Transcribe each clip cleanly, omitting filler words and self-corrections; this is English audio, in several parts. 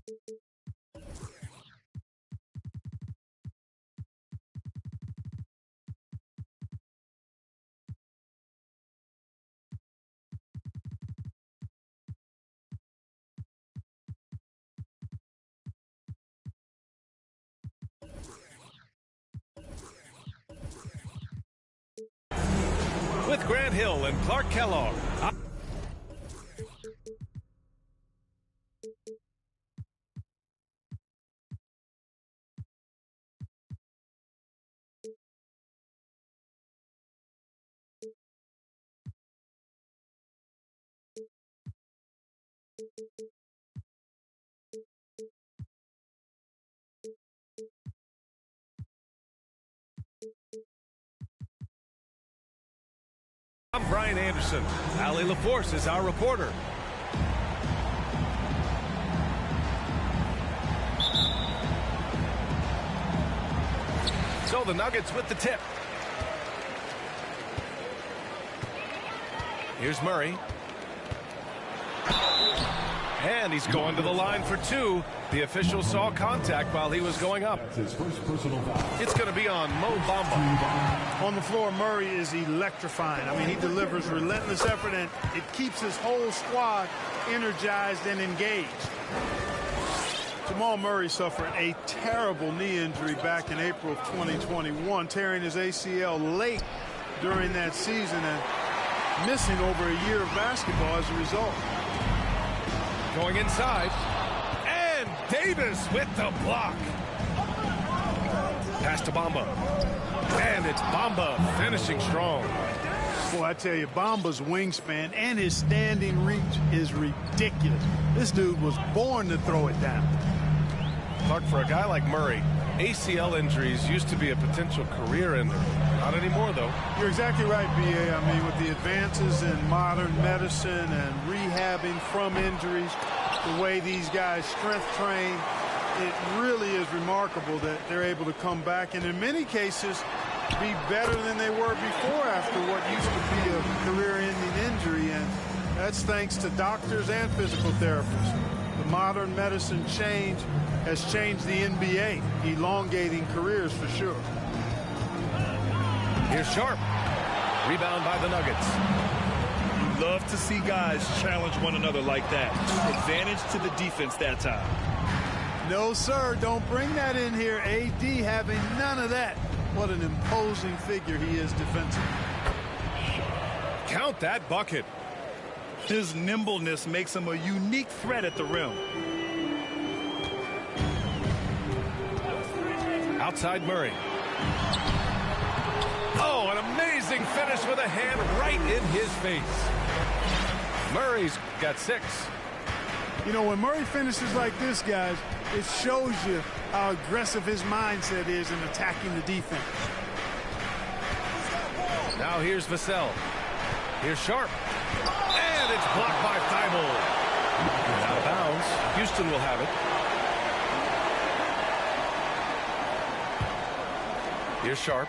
With Grant Hill and Clark Kellogg. I'm Brian Anderson. Allie LaForce is our reporter. So the Nuggets with the tip. Here's Murray. And he's going to the line for two. The official saw contact while he was going up. His first personal foul. It's going to be on Mo Bamba. On the floor, Murray is electrifying. I mean, he delivers relentless effort, and it keeps his whole squad energized and engaged. Jamal Murray suffered a terrible knee injury back in April of 2021, tearing his ACL late during that season and missing over a year of basketball as a result. Going inside, and Davis with the block. Pass to Bamba, and it's Bamba finishing strong. Boy, I tell you, Bamba's wingspan and his standing reach is ridiculous. This dude was born to throw it down. Clark, for a guy like Murray, ACL injuries used to be a potential career ender. Not anymore, though. You're exactly right, B.A. I mean, with the advances in modern medicine and rehabbing from injuries, the way these guys strength train, it really is remarkable that they're able to come back and in many cases be better than they were before after what used to be a career-ending injury, and that's thanks to doctors and physical therapists. The modern medicine change has changed the NBA, elongating careers for sure. Here's Sharp. Rebound by the Nuggets. You love to see guys challenge one another like that. Advantage to the defense that time. No, sir, don't bring that in here. AD having none of that. What an imposing figure he is defensively. Count that bucket. His nimbleness makes him a unique threat at the rim. Outside Murray. Oh, an amazing finish with a hand right in his face. Murray's got 6. You know, when Murray finishes like this, guys, it shows you how aggressive his mindset is in attacking the defense. Now here's Vassell. Here's Sharp. And it's blocked by Thibault. Out of bounds. Houston will have it. Here's Sharp.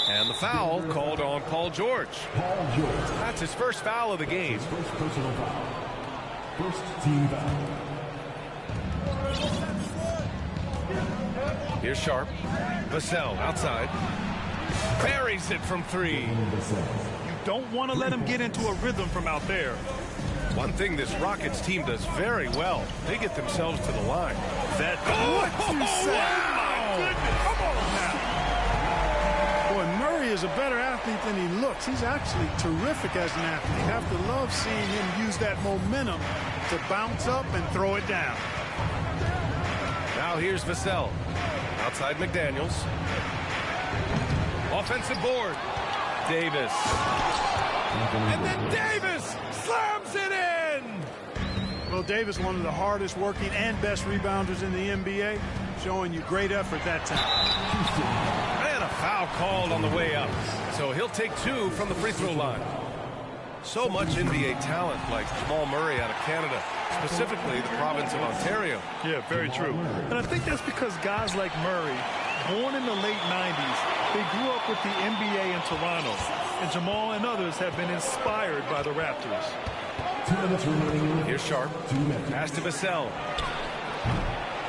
And the foul called on Paul George. That's his first foul of the game. His first personal foul. First team foul. Here's Sharp. Vassell outside. Buries it from 3. You don't want to let him get into a rhythm from out there. One thing this Rockets team does very well, they get themselves to the line. That What you say? wow. Goodness. Come on now. Boy, Murray is a better athlete than he looks. He's actually terrific as an athlete. You have to love seeing him use that momentum to bounce up and throw it down. Now here's Vassell. Outside McDaniels. Offensive board. Davis. And then Davis slams it in! Well, Davis, one of the hardest working and best rebounders in the NBA, showing you great effort that time. And a foul called on the way up. So he'll take 2 from the free throw line. So much NBA talent like Jamal Murray out of Canada, specifically the province of Ontario. Yeah, very true. And I think that's because guys like Murray, born in the late 90s, they grew up with the NBA in Toronto. And Jamal and others have been inspired by the Raptors. 2 minutes remaining. Here's Sharp. 2 minutes. Pass to Vassell.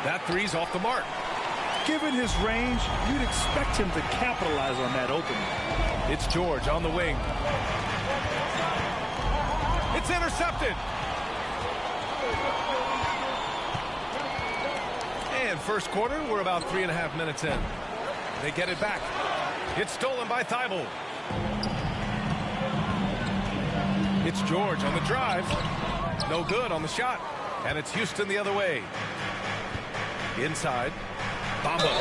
That three's off the mark. Given his range, you'd expect him to capitalize on that opening. It's George on the wing. It's intercepted. And first quarter, we're about 3.5 minutes in. They get it back. It's stolen by Thibault. It's George on the drive. No good on the shot. And it's Houston the other way. Inside. Bamba.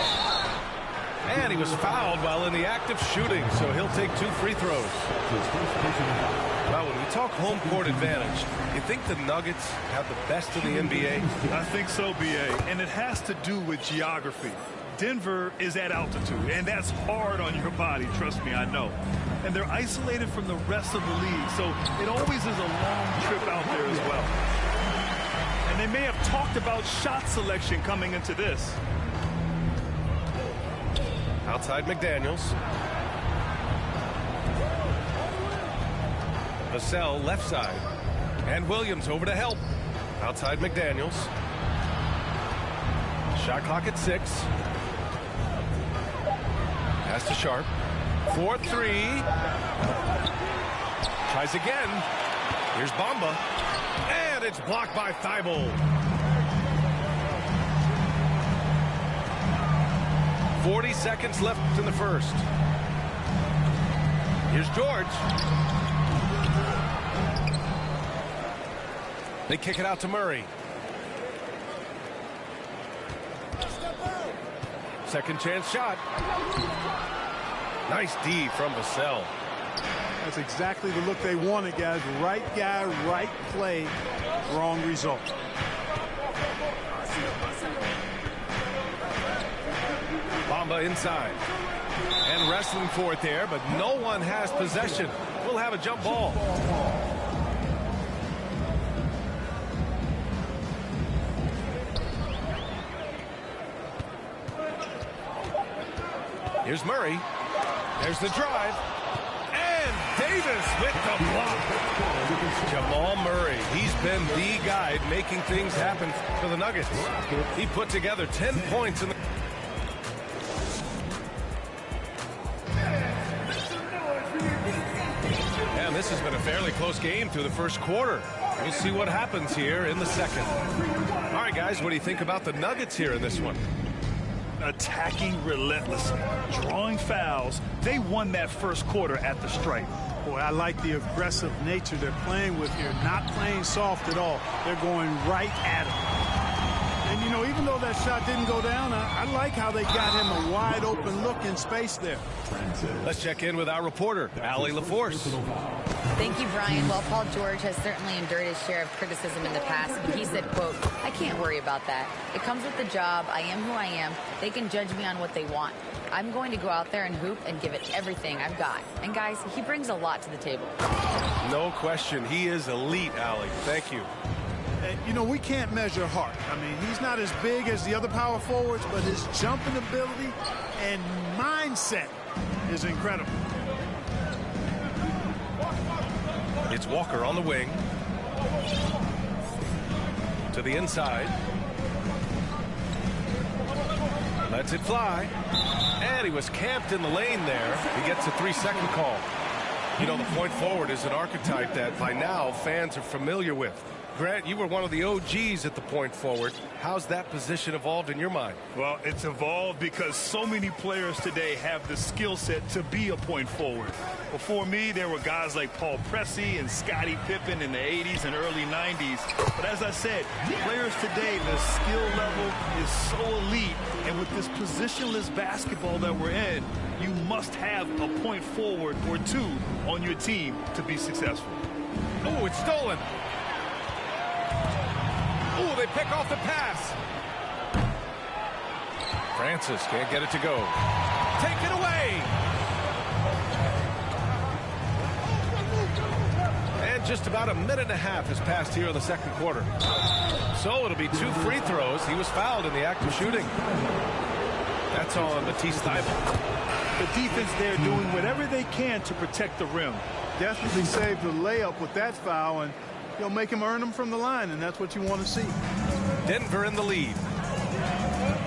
And he was fouled while in the act of shooting, so he'll take 2 free throws. Well, when we talk home court advantage, you think the Nuggets have the best of the NBA? I think so, B.A., and it has to do with geography. Denver is at altitude, and that's hard on your body, trust me, I know. And they're isolated from the rest of the league, so it always is a long trip out there as well. And they may have talked about shot selection coming into this. Outside McDaniels. Vassell left side. And Williams over to help. Outside McDaniels. Shot clock at 6. Pass to Sharp. 4-3. Tries again. Here's Bamba. And it's blocked by Thibault. 40 seconds left in the first. Here's George. They kick it out to Murray. Second chance shot. Nice D from Vassell. That's exactly the look they wanted, guys. Right guy, right play, wrong result. Bamba inside. And wrestling for it there, but no one has possession. We'll have a jump ball. Here's Murray. There's the drive. And Davis with the block. Jamal Murray. He's been the guy making things happen for the Nuggets. He put together 10 points in the... And this has been a fairly close game through the first quarter. We'll see what happens here in the second. All right, guys, what do you think about the Nuggets here in this one? Attacking relentlessly, drawing fouls. They won that first quarter at the stripe. Boy, I like the aggressive nature they're playing with here. Not playing soft at all. They're going right at him. And, you know, even though that shot didn't go down, I like how they got him a wide open look in space there. Let's check in with our reporter, Allie LaForce. Thank you, Brian. Well, Paul George has certainly endured his share of criticism in the past, but he said, quote, "I can't worry about that. It comes with the job. I am who I am. They can judge me on what they want. I'm going to go out there and hoop and give it everything I've got." And, guys, he brings a lot to the table. No question. He is elite, Allie. Thank you. And, you know, we can't measure heart. I mean, he's not as big as the other power forwards, but his jumping ability and mindset is incredible. It's Walker on the wing. To the inside. Lets it fly. And he was camped in the lane there. He gets a 3-second call. You know, the point forward is an archetype that by now fans are familiar with. Grant, you were one of the OGs at the point forward. How's that position evolved in your mind? Well, it's evolved because so many players today have the skill set to be a point forward. Before me, there were guys like Paul Pressey and Scottie Pippen in the 80s and early 90s. But as I said, players today, the skill level is so elite. And with this positionless basketball that we're in, you must have a point forward or two on your team to be successful. Oh, it's stolen. Oh, they pick off the pass. Francis can't get it to go. Take it away. And just about a minute and a half has passed here in the second quarter. So it'll be 2 free throws. He was fouled in the act of shooting. That's on Matisse Thybulle. The defense there doing whatever they can to protect the rim. Definitely saved the layup with that foul, and you'll make him earn them from the line, and that's what you want to see. Denver in the lead.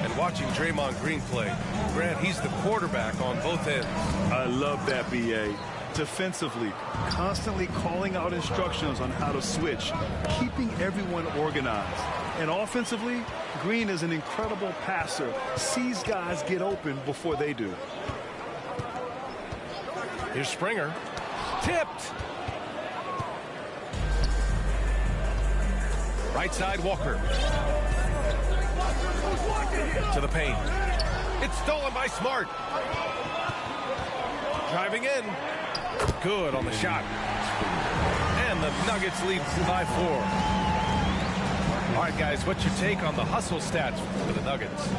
And watching Draymond Green play, Grant, he's the quarterback on both ends. I love that, B.A. Defensively, constantly calling out instructions on how to switch, keeping everyone organized. And offensively, Green is an incredible passer, sees guys get open before they do. Here's Springer. Tipped. Right side, Walker. To the paint. It's stolen by Smart. Driving in. Good on the shot. And the Nuggets lead by 4. All right, guys, what's your take on the hustle stats for the Nuggets?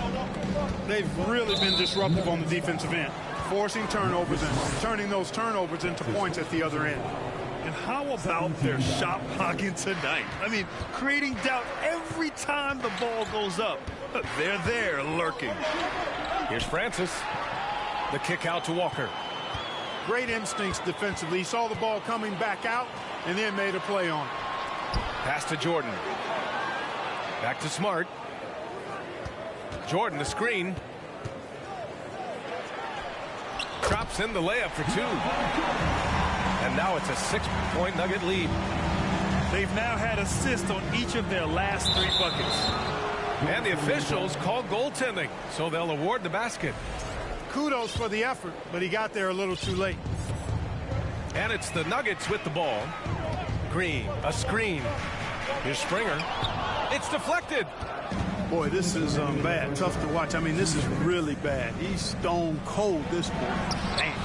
They've really been disruptive on the defensive end, forcing turnovers and turning those turnovers into points at the other end. And how about their shot blocking tonight? I mean, creating doubt every time the ball goes up. They're there lurking. Here's Francis. The kick out to Walker. Great instincts defensively. He saw the ball coming back out and then made a play on it. Pass to Jordan. Back to Smart. Jordan, the screen. Drops in the layup for 2. And now it's a 6-point Nugget lead. They've now had assists on each of their last 3 buckets. And the officials call goaltending, so they'll award the basket. Kudos for the effort, but he got there a little too late. And it's the Nuggets with the ball. Green, a screen. Here's Springer. It's deflected. Boy, this is bad. Tough to watch. I mean, this is really bad. He's stone cold this point. Damn.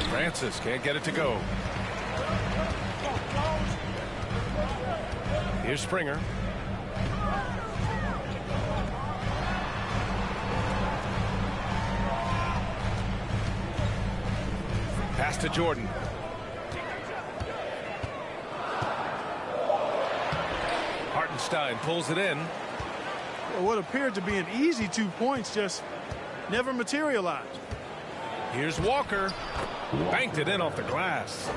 Francis can't get it to go. Here's Springer. Pass to Jordan. Hartenstein pulls it in. Well, what appeared to be an easy 2 points just never materialized. Here's Walker. Banked it in off the glass.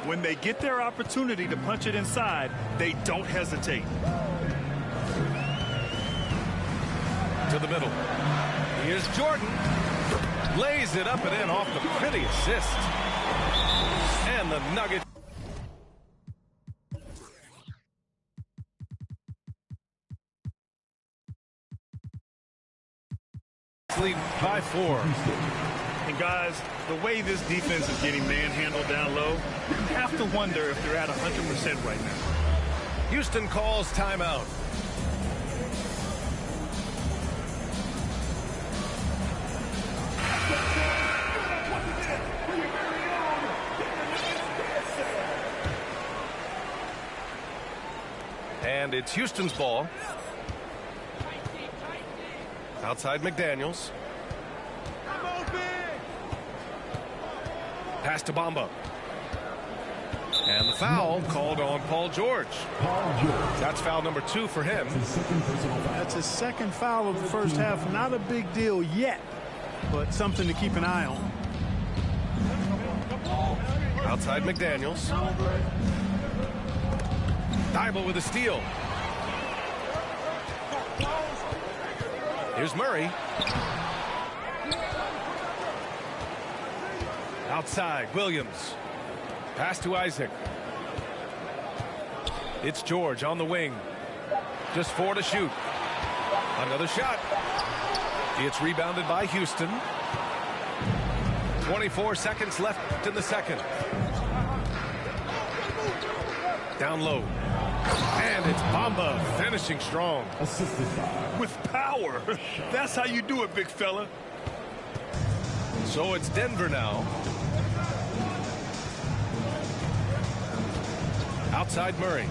When they get their opportunity to punch it inside, they don't hesitate. To the middle. Here's Jordan. Lays it up and in off the pretty assist. And the Nuggets lead by 4. And guys, the way this defense is getting manhandled down low, you have to wonder if they're at 100% right now. Houston calls timeout. And it's Houston's ball. Outside McDaniels. Pass to Bamba. And the foul called on Paul George. That's foul number 2 for him. That's his second foul of the first half. Not a big deal yet, but something to keep an eye on. Outside McDaniels. Thibault with a steal. Here's Murray. Outside, Williams. Pass to Isaac. It's George on the wing. Just 4 to shoot. Another shot. It's rebounded by Houston. 24 seconds left in the second. Down low. And it's Bamba finishing strong. With power. That's how you do it, big fella. So it's Denver now. Outside Murray.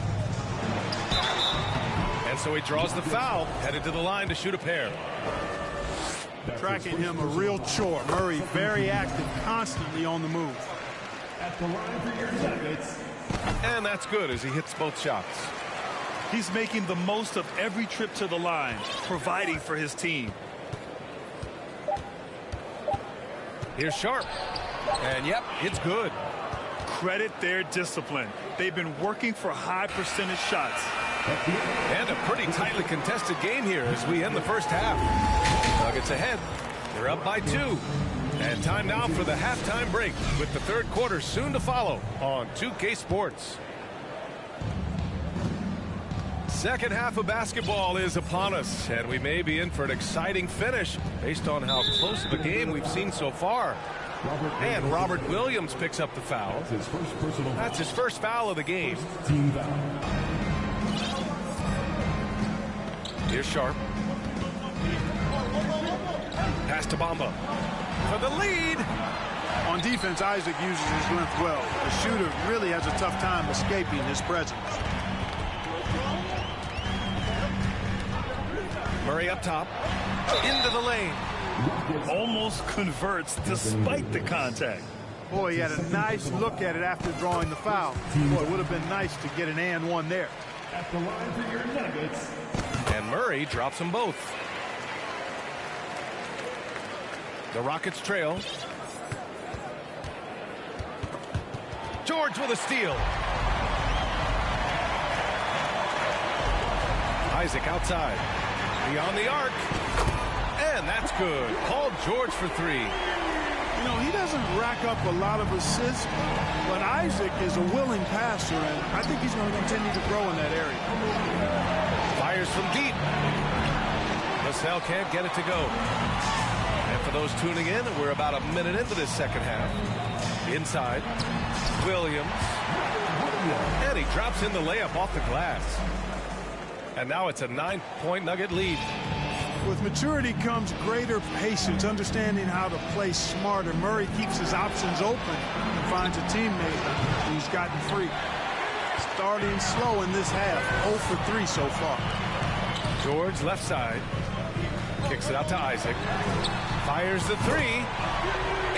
And so he draws the foul, headed to the line to shoot a pair. Tracking him a real chore. Murray very active, constantly on the move. At the line for your Nuggets. And that's good as he hits both shots. He's making the most of every trip to the line, providing for his team. Here's Sharp. And yep, it's good. Credit their discipline. They've been working for high percentage shots. And a pretty tightly contested game here as we end the first half. Nuggets ahead. They're up by 2. And time now for the halftime break with the third quarter soon to follow on 2K Sports. Second half of basketball is upon us, and we may be in for an exciting finish based on how close of a game we've seen so far. And Robert Williams picks up the foul. That's his first foul of the game. Here's Sharp. Pass to Bamba for the lead. On defense, Isaac uses his length well. The shooter really has a tough time escaping his presence. Murray up top, into the lane. Almost converts despite the contact. Boy, he had a nice look at it after drawing the foul. Boy, it would have been nice to get an and one there. At the line for your Nuggets. And Murray drops them both. The Rockets trail. George with a steal. Isaac outside. Beyond the arc. And that's good. Paul George for 3. You know, he doesn't rack up a lot of assists, but Isaac is a willing passer, and I think he's going to continue to grow in that area. Fires from deep. Vassell can't get it to go. And for those tuning in, we're about a minute into this second half. Inside. Williams. And he drops in the layup off the glass. And now it's a 9-point Nugget lead. With maturity comes greater patience, understanding how to play smarter. Murray keeps his options open and finds a teammate who's gotten free. Starting slow in this half, 0 for 3 so far. George left side. Kicks it out to Isaac. Fires the 3.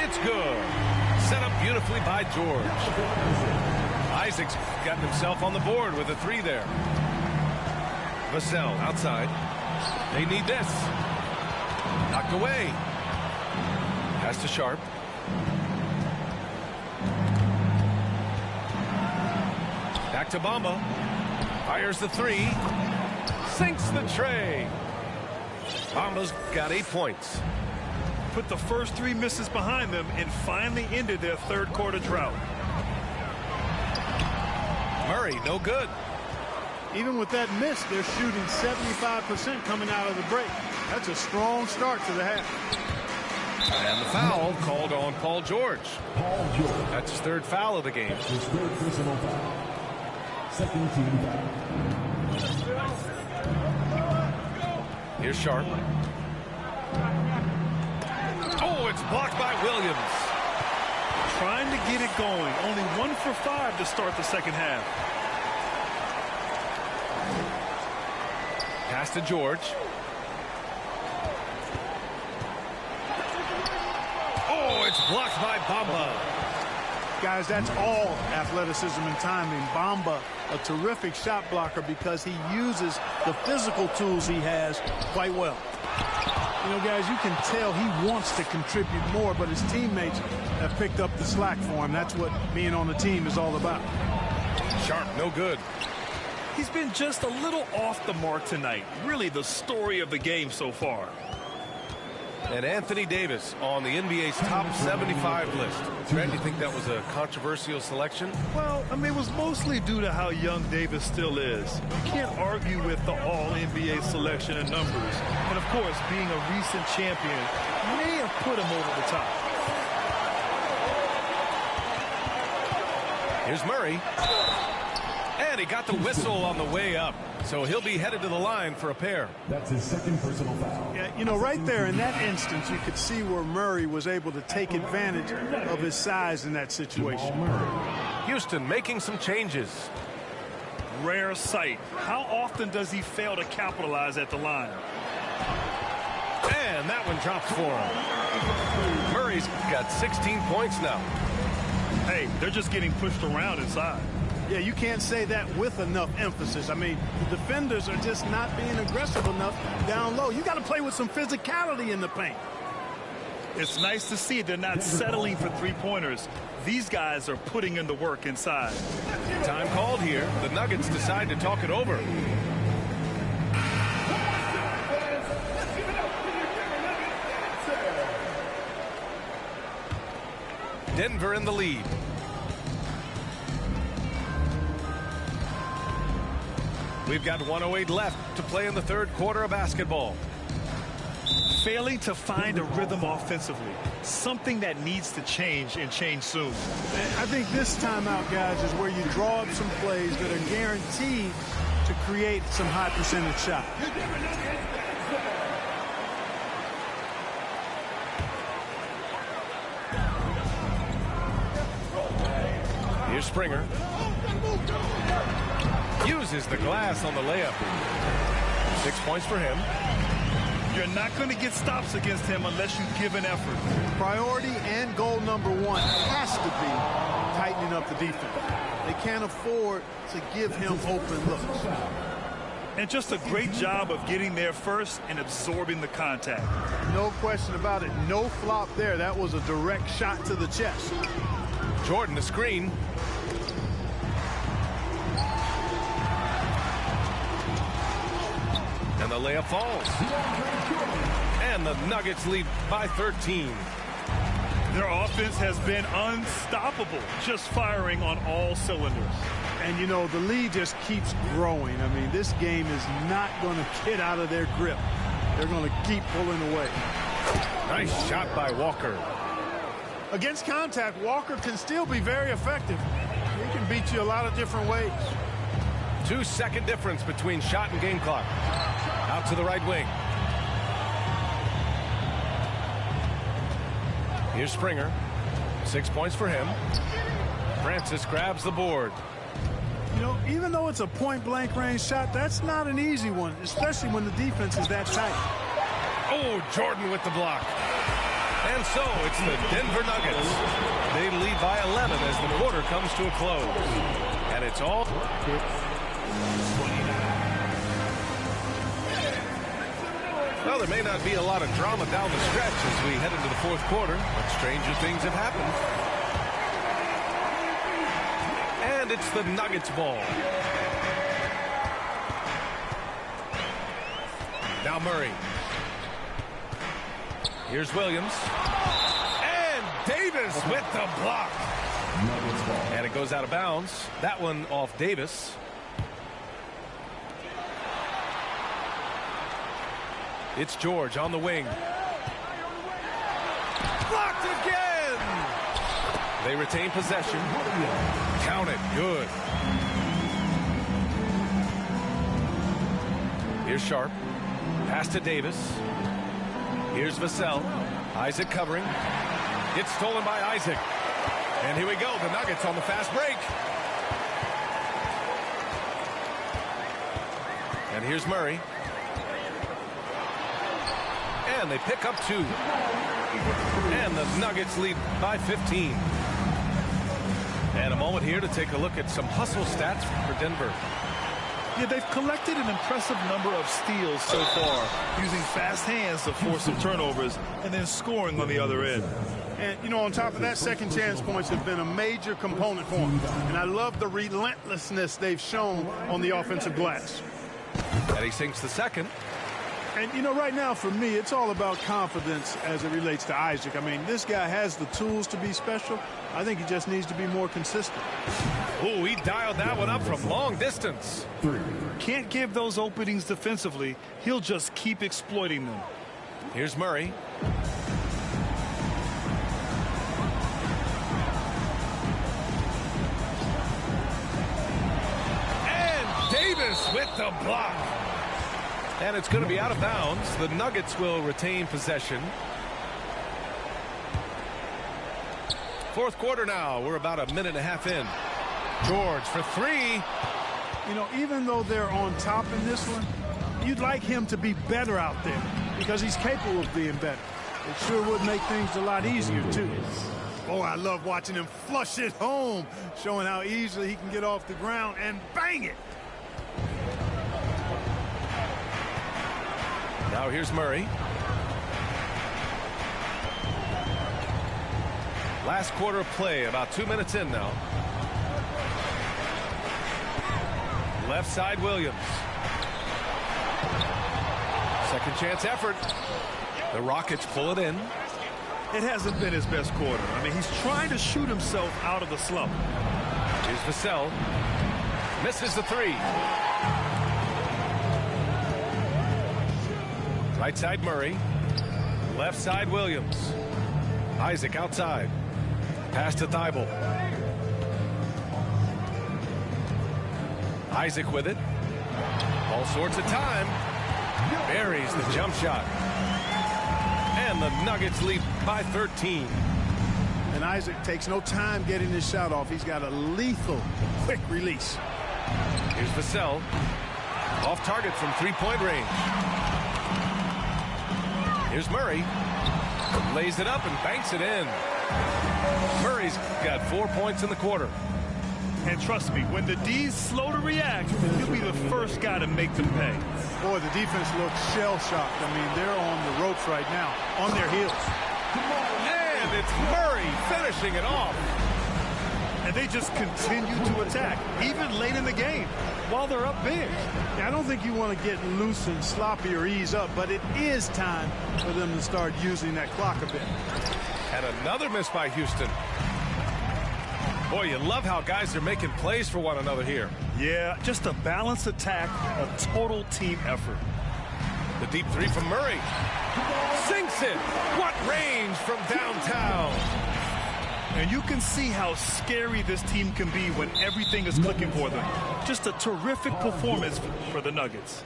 It's good. Set up beautifully by George. Isaac's gotten himself on the board with a 3 there. Vassell outside. They need this. Knocked away. Pass to Sharp. Back to Bamba. Fires the 3. Sinks the tray. Bamba's got 8 points. Put the first 3 misses behind them and finally ended their third quarter drought. Murray, no good. Even with that miss, they're shooting 75% coming out of the break. That's a strong start to the half. And the foul called on Paul George. Paul George. That's his third foul of the game. His third personal foul. Second team foul. Here's Sharp. Oh, it's blocked by Williams. Trying to get it going. Only 1 for 5 to start the second half. Pass to George. Oh, it's blocked by Bamba. Guys, that's all athleticism and timing. Bamba, a terrific shot blocker because he uses the physical tools he has quite well. You know, guys, you can tell he wants to contribute more, but his teammates have picked up the slack for him. That's what being on the team is all about. Sharp, no good. He's been just a little off the mark tonight. Really the story of the game so far. And Anthony Davis on the NBA's top 75 list. Grant, do you think that was a controversial selection? Well, I mean, it was mostly due to how young Davis still is. You can't argue with the all-NBA selection and numbers. And, of course, being a recent champion may have put him over the top. Here's Murray. And he got the whistle on the way up. So he'll be headed to the line for a pair. That's his second personal foul. Yeah, you know, right there in that instance, you could see where Murray was able to take advantage of his size in that situation. Houston making some changes. Rare sight. How often does he fail to capitalize at the line? And that one drops for him. Murray's got 16 points now. Hey, they're just getting pushed around inside. Yeah, you can't say that with enough emphasis. I mean, the defenders are just not being aggressive enough down low. You got to play with some physicality in the paint. It's nice to see they're not settling for three-pointers. These guys are putting in the work inside. Time called here. The Nuggets decide to talk it over. Denver in the lead. We've got 1:08 left to play in the third quarter of basketball. Failing to find a rhythm offensively. Something that needs to change and change soon. I think this timeout, guys, is where you draw up some plays that are guaranteed to create some high percentage shots. Here's Springer. Uses the glass on the layup. 6 points for him. You're not going to get stops against him unless you give an effort. Priority and goal number one has to be tightening up the defense. They can't afford to give him open looks. And just a great job of getting there first and absorbing the contact. No question about it. No flop there. That was a direct shot to the chest. Jordan, the screen. And the layup falls. And the Nuggets lead by 13. Their offense has been unstoppable, just firing on all cylinders. And, you know, the lead just keeps growing. I mean, this game is not going to get out of their grip. They're going to keep pulling away. Nice shot by Walker. Against contact, Walker can still be very effective. He can beat you a lot of different ways. 2-second difference between shot and game clock. Out to the right wing. Here's Springer. 6 points for him. Francis grabs the board. You know, even though it's a point-blank range shot, that's not an easy one, especially when the defense is that tight. Oh, Jordan with the block. And so it's the Denver Nuggets. They lead by 11 as the quarter comes to a close. And it's all... Well, there may not be a lot of drama down the stretch as we head into the fourth quarter, but stranger things have happened. And it's the Nuggets ball. Now Murray. Here's Williams. And Davis with the block. And it goes out of bounds. That one off Davis. It's George on the wing. Blocked again! They retain possession. Count it. Good. Here's Sharp. Pass to Davis. Here's Vassell. Isaac covering. It's stolen by Isaac. And here we go. The Nuggets on the fast break. And here's Murray. And they pick up 2. And the Nuggets lead by 15. And a moment here to take a look at some hustle stats for Denver. Yeah, they've collected an impressive number of steals so far, using fast hands to force some turnovers and then scoring on the other end. And, you know, on top of that, second chance points have been a major component for them. And I love the relentlessness they've shown on the offensive glass. And he sinks the second. And, you know, right now for me, it's all about confidence as it relates to Isaac. I mean, this guy has the tools to be special. I think he just needs to be more consistent. Oh, he dialed that one up from long distance. Can't give those openings defensively. He'll just keep exploiting them. Here's Murray. And Davis with the block. And it's going to be out of bounds. The Nuggets will retain possession. Fourth quarter now. We're about a minute and a half in. George for 3. You know, even though they're on top in this one, you'd like him to be better out there because he's capable of being better. It sure would make things a lot easier, too. Oh, I love watching him flush it home, showing how easily he can get off the ground and bang it. Now here's Murray. Last quarter of play, about 2 minutes in now. Left side Williams. Second chance effort. The Rockets pull it in. It hasn't been his best quarter. I mean, he's trying to shoot himself out of the slump. Here's Vassell. Misses the three. Right side Murray. Left side Williams. Isaac outside. Pass to Thibault. Isaac with it. All sorts of time. Buries the jump shot. And the Nuggets lead by 13. And Isaac takes no time getting his shot off. He's got a lethal quick release. Here's Vassell. Off target from three-point range. Here's Murray. Lays it up and banks it in. Murray's got 4 points in the quarter. And trust me, when the D's slow to react, he'll be the first guy to make them pay. Boy, the defense looks shell-shocked. I mean, they're on the ropes right now, on their heels. And it's Murray finishing it off. And they just continue to attack, even late in the game, while they're up big. Yeah, I don't think you want to get loose and sloppy or ease up, but it is time for them to start using that clock a bit. And another miss by Houston. Boy, you love how guys are making plays for one another here. Yeah, just a balanced attack, a total team effort. The deep three from Murray. Sinks it. What range from downtown. And you can see how scary this team can be when everything is clicking for them. Just a terrific performance for the Nuggets.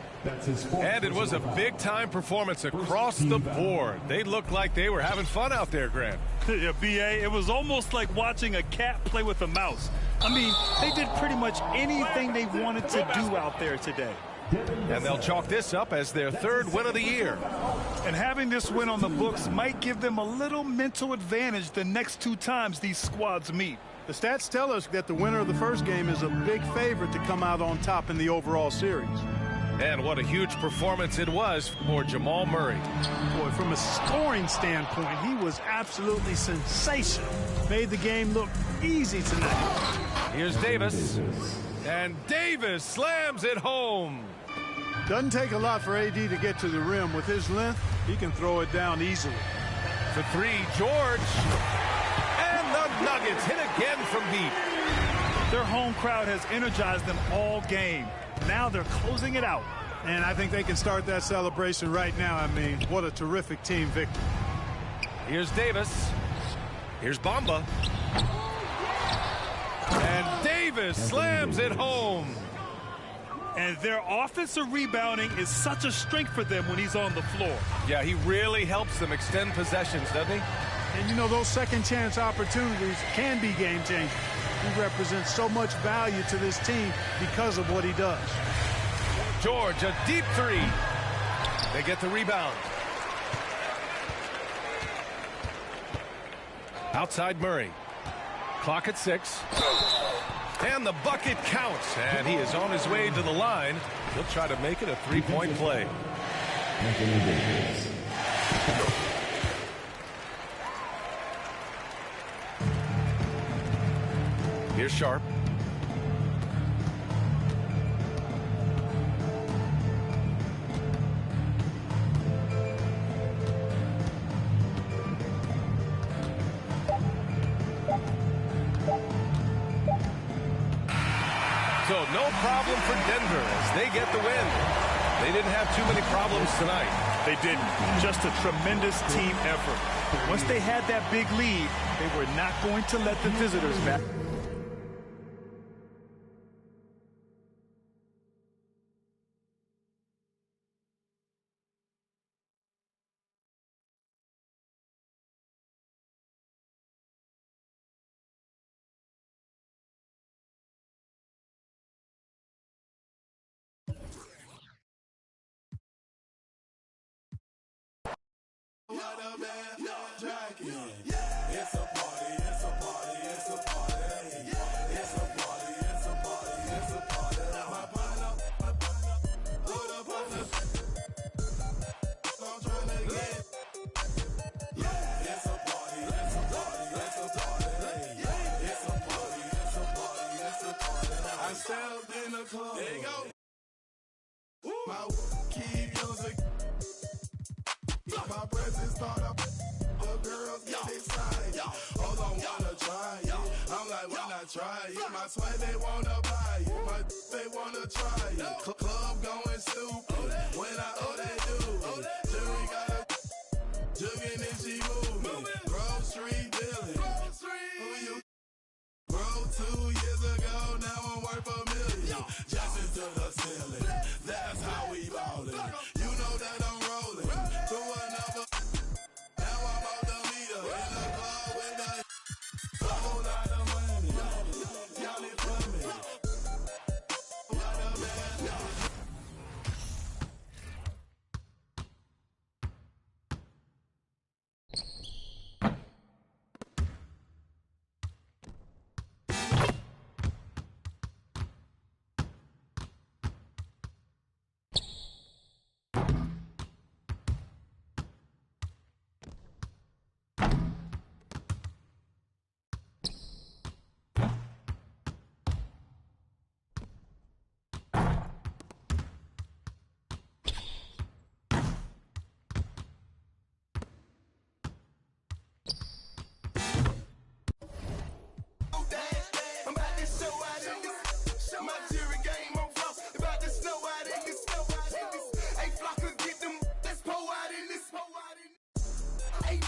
And it was a big-time performance across the board. They looked like they were having fun out there, Grant. Yeah, B.A., it was almost like watching a cat play with a mouse. I mean, they did pretty much anything they wanted to do out there today. And they'll chalk this up as their third win of the year. And having this win on the books might give them a little mental advantage the next two times these squads meet. The stats tell us that the winner of the first game is a big favorite to come out on top in the overall series. And what a huge performance it was for Jamal Murray. Boy, from a scoring standpoint, he was absolutely sensational. Made the game look easy tonight. Here's Davis. And Davis slams it home. Doesn't take a lot for AD to get to the rim. With his length, he can throw it down easily. For three, George. And the Nuggets hit again from deep. Their home crowd has energized them all game. Now they're closing it out. And I think they can start that celebration right now. I mean, what a terrific team victory. Here's Davis. Here's Bamba. And Davis slams it home. And their offensive rebounding is such a strength for them when he's on the floor. Yeah, he really helps them extend possessions, doesn't he? And, you know, those second chance opportunities can be game-changing. He represents so much value to this team because of what he does. George, a deep three. They get the rebound. Outside Murray. Clock at 6. And the bucket counts. And he is on his way to the line. He'll try to make it a three-point play. Here's Sharp. So no problem for Denver as they get the win. They didn't have too many problems tonight. They didn't. Just a tremendous team effort. Once they had that big lead, they were not going to let the visitors back. Stepped in the club. my presence start up. The girls get excited. Oh, don't wanna try it. I'm like, why not try it? My swag, they wanna buy it. My they wanna try it. Club going stupid. When I they do it. Jury got a jugging and she moving. Grocery dealing. Who you? Grow 2 years ago, now I'm worth $1 million. Jackson to the ceiling. That's how we ballin'. You know that I'm rolling. Through another. Now I'm out the meter. In the club with a whole lot of money. Y'all it for me. What a man. I'm about to show out in this. My jury game on floor. About to snow out in this. Hey, Flocka, get them. Let's pour out in this. Hey,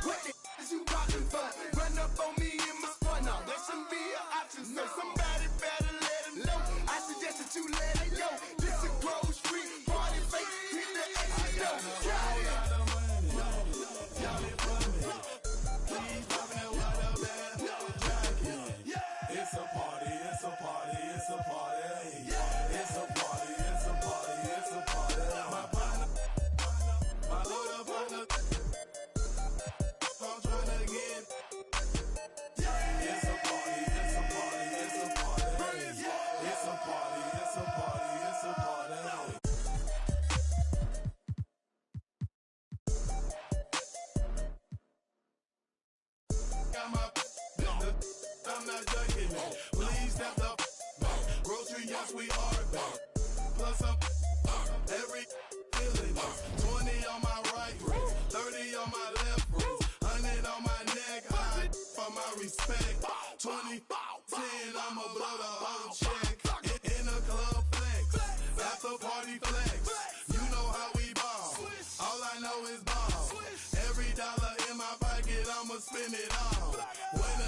what the is you talking for? Run up on me in my spot now. There shouldn't be an option, so somebody better let him know. I suggest that you let it go. This is Grove Street party face. Hit the exit door. Got it. Y'all it for me. Please tell me what a man. It's a party, it's a party, it's a party. It's a party, it's a party, it's a party. My partner, my little partner, I'm trying to get. It's a party, it's a party, it's a party. It's a party, it's a party, it's a party. Got my I'm not joking, man. Please step up. Grocery, yes, we are back. Plus up every feeling. 20 on my right wrist, 30 on my left wrist, 100 on my neck. High for my respect. 20, 10, I'ma blow the whole check. In the club flex, after party flex. You know how we ball. All I know is ball. Every dollar in my pocket, I'ma spend it all. When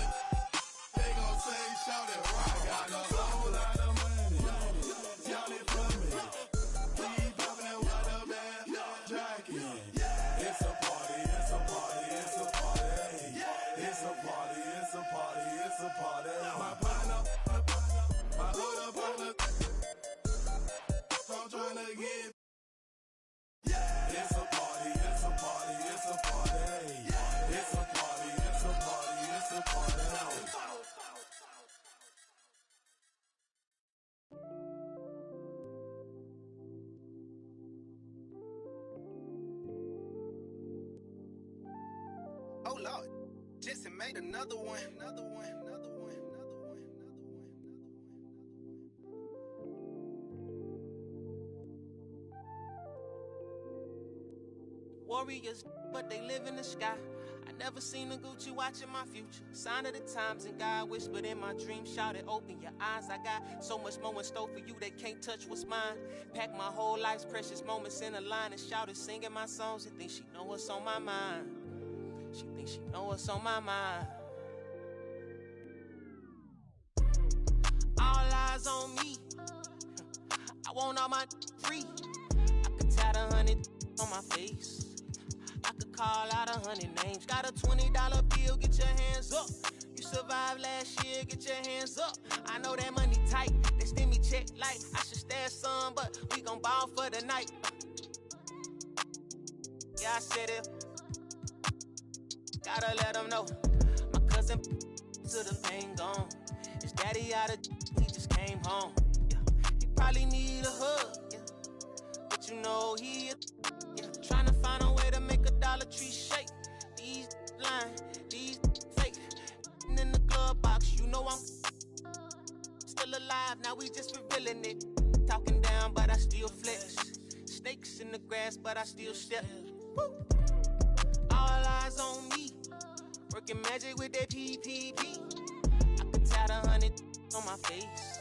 they gon' say, shout it, rock. Got a whole lot of money. Y'all it for me. Please poppin' that water, man. Jackie. It's a party, it's a party, it's a party. It's a party, it's a party, it's a party. My partner, my little partner, I'm tryna get. It's a party, it's a party, it's a party. It's a party, it's a party, it's a party. Oh Lord, Jesse made another one. Warriors, but they live in the sky. I never seen a Gucci watching my future. Sign of the times, and God whispered in my dream, shouted, open your eyes. I got so much more in store for you, they can't touch what's mine. Pack my whole life's precious moments in a line and shouted, singing my songs. And think she know what's on my mind. She thinks she know what's on my mind. All eyes on me. I want all my free. I could tat 100 on my face. I could call out 100 names. Got a $20 bill, get your hands up. You survived last year, get your hands up. I know that money tight, they send me check like I should stash some, but we gon' ball for the night. Yeah, I said it. Gotta let them know. My cousin to the pain gone. His daddy out of he just came home. Yeah, he probably need a hug. Yeah, but you know he trying to find a way to make a Dollar Tree shake. These lying, these fake. And in the glove box, you know I'm still alive. Now we just revealing it. Talking down, but I still flex. Snakes in the grass, but I still step. Woo. Working magic with that PPP. I could tat 100 on my face.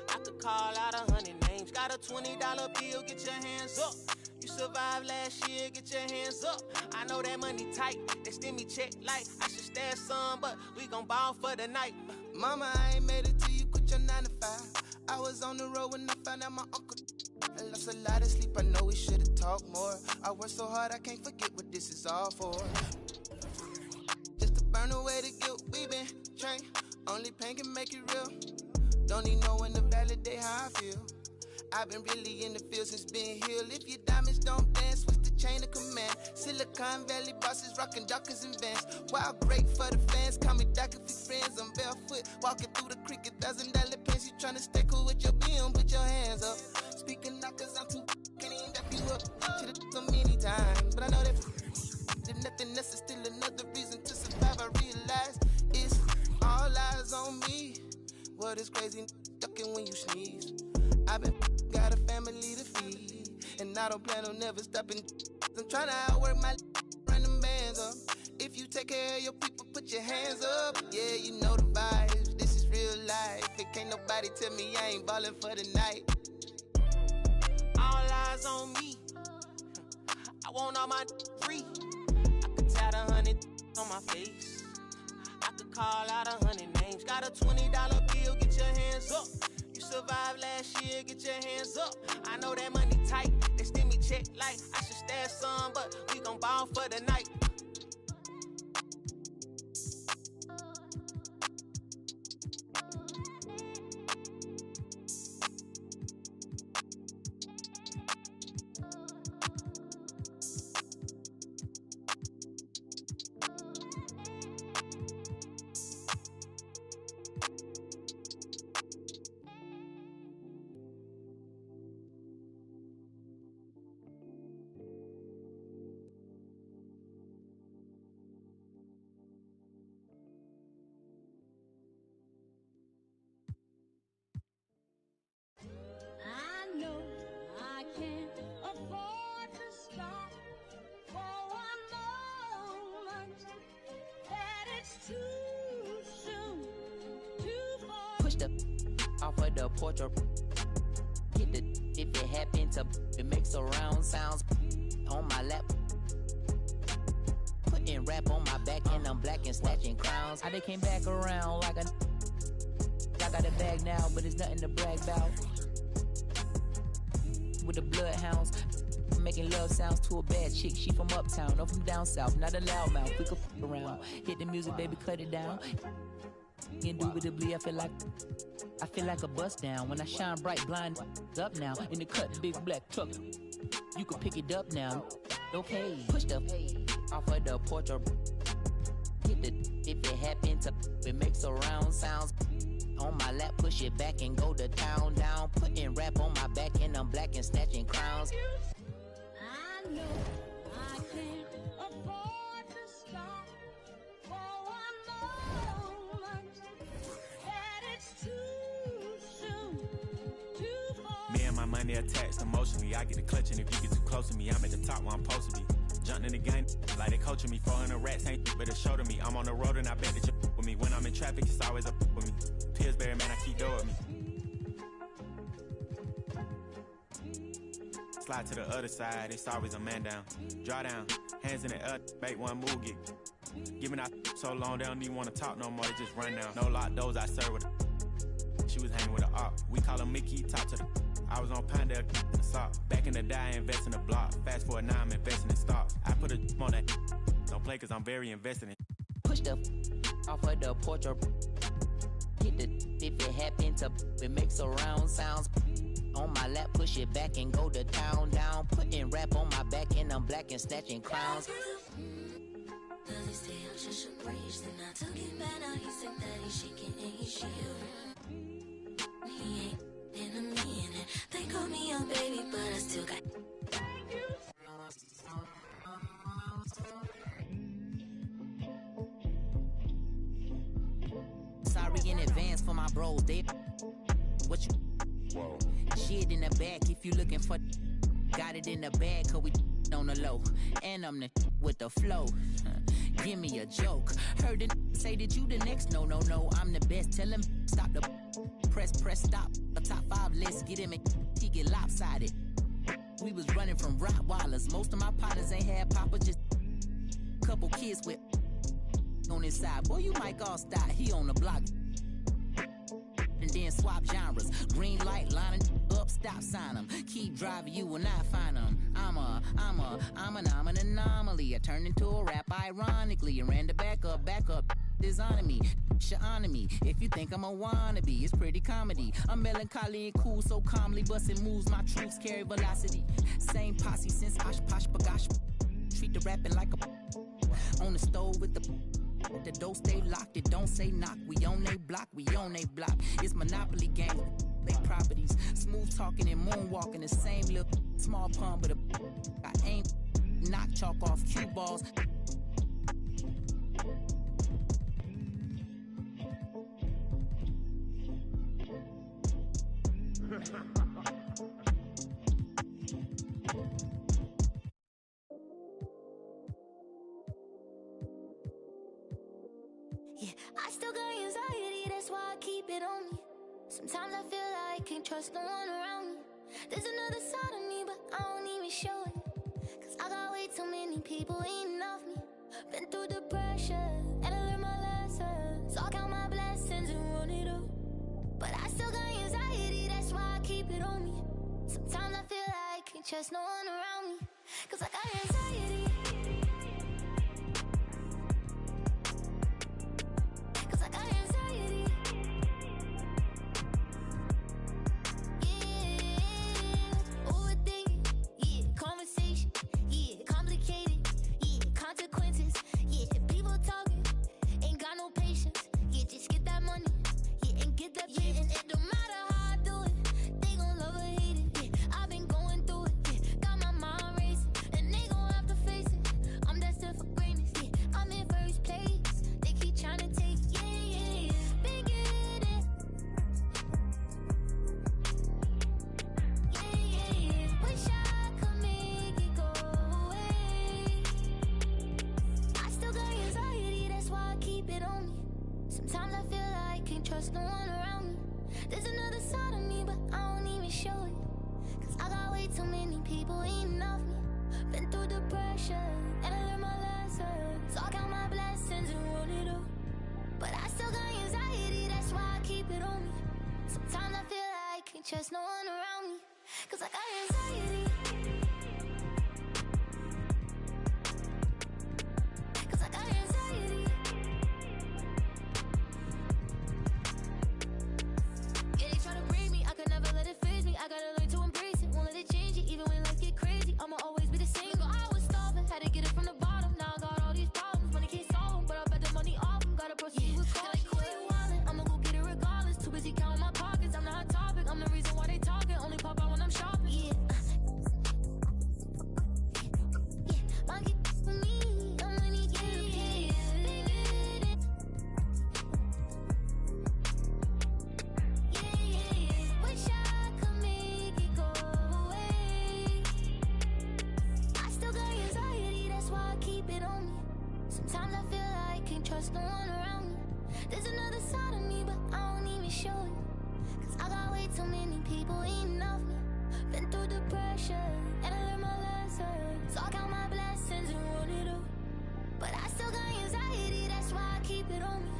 I could call out 100 names. Got a $20 bill, get your hands up. You survived last year, get your hands up. I know that money tight, that stimmy check like I should stash some, but we gon' ball for the night. Mama, I ain't made it till you quit your 9 to 5. I was on the road when I found out my uncle. I lost a lot of sleep, I know we should've talked more. I worked so hard, I can't forget what this is all for. Just to burn away the guilt, we been trained. Only pain can make it real. Don't need no one to validate how I feel. I've been really in the field since being healed. If your diamonds don't dance, what's the chain of command? Silicon Valley bosses rocking Dockers and Vans. Wild great for the fans, call me Doc if we friends. I'm barefoot, walking through the creek, $1,000 pants. You tryna stay cool with your BM, put your hands up. Speaking out cause I'm too can't even dap you up. Should've so many times, but I know that if nothing else is still another reason to survive. I realize it's all eyes on me. What is crazy, ducking when you sneeze. I've been got a family to feed, and I don't plan on never stopping. I'm trying to outwork my run them bands up. If you take care of your people, put your hands up. Yeah, you know the vibes. This is real life. It can't nobody tell me I ain't ballin' for the night. All eyes on me. I want all my free. I could tat 100 on my face. I could call out 100 names. Got a $20 bill, get your hands up. You survived last year, get your hands up. I know that money tight, they stimmy check like I should stash some, but we gon' ball for the night. Off of the porch or hit the if it happen to it makes surround sounds on my lap. Putting rap on my back and I'm black and snatching crowns. I came back around like a I got a bag now, but it's nothing to brag about. With the bloodhounds, making love sounds to a bad chick. She from uptown, no from down south, not a loudmouth. We could f around. Hit the music, baby, cut it down. Indubitably, I feel like a bust down. When I shine bright, blind up now. In the cut, big black truck. You can pick it up now. Okay, push the off of the porch or hit the if it happen to it makes surround sounds. On my lap, push it back and go to town down. Putting rap on my back and I'm black and snatching crowns. I know I can't afford to stop for one moment. That it's too soon, too far. Me and my money attached emotionally. I get the clutch, and if you get too close to me, I'm at the top where I'm supposed to be. Jumping in the game, like they coaching me. 400 rats ain't but a show to me. I'm on the road and I bet that you with me. When I'm in traffic, it's always up with me. Pillsbury, man, I keep doing with me. Slide to the other side, it's always a man down. Draw down, hands in the air, make one move, get. Giving out so long, they don't even want to talk no more, they just run down. No lock doors, I serve with a. She was hanging with a op. We call her Mickey, talk to the. I was on Pinedale, assault. Back in the day, I invest in the block. Fast forward now, I'm investing in stocks. I put a on that. Don't play, cause I'm very invested in. Push the off of the porch or hit the if it happen to it makes surround sounds. On my lap, push it back and go to town down. Putting rap on my back and I'm black and snatching crowns. Does he say I should breach? Then I took it back, now he said that he's shaking and he's shivering. He ain't in a minute. They call me young baby, but I still got. Sorry in advance for my bros, they what you whoa. Shit in the back if you looking for got it in the bag cause we on the low and I'm the with the flow give me a joke. Heard it say that you the next. No, I'm the best. Tell him stop the press, stop. A top 5 list, get him and he get lopsided. We was running from Rottweilers. Most of my partners ain't had papa, just couple kids with on his side. Boy, you might all stop. He on the block. And then swap genres. Green light, lining up, stop sign them. Keep driving, you will not find them. I'm an anomaly. I turned into a rap ironically and ran the back up. Is on me, on me. If you think I'm a wannabe, it's pretty comedy. I'm melancholy and cool, so calmly busting moves. My troops carry velocity. Same posse since Osh Posh Bagash. Treat the rapping like a on the stove with the door stay locked, it don't say knock. We on they block. It's Monopoly game, they properties. Smooth talking and moonwalking, the same little small pun, but I ain't knock chalk off cue balls. I still got anxiety, that's why I keep it on me. Sometimes I feel like I can't trust no one around me. There's another side of me, but I don't even show it. Cause I got way too many people eating off me. Been through the pressure, and I learned my lesson. So I count my blessings and run it up. But I still got anxiety, that's why I keep it on me. Sometimes I feel like I can't trust no one around me. Cause I got anxiety. No one around me. There's another side of me, but I don't even show it. Cause I got way too many people eating off me. Been through the pressure, and I learned my lesson. So I count my blessings and run it up. But I still got anxiety, that's why I keep it on me. Sometimes I feel like I can't trust no one around me. Cause I got anxiety. Cause I got anxiety. I could never let it phase me. I gotta learn to embrace it. Won't let it change it. Even when life get crazy, I'ma always be the same. But I was starving, had to get it from the bottom. Now I got all these problems, money can't solve them. But I bet the money off them. Gotta proceed with caution. Like, quit wildin', I'ma go get it regardless. Too busy counting my pockets. I'm the hot topic. I'm the reason why they talking. Only pop out when I'm shopping. Yeah. Monkey for me. I'm money getting wish I could make it go away. I still got anxiety, that's why I keep it on me. Sometimes I feel like I can't trust no one around me. There's another side of me, but I don't even show it. Cause I got way too many people eating off me. Been through the pressure, and I learned my lesson. So I count my blessings and run it up. But I still got anxiety, that's why I keep it on me.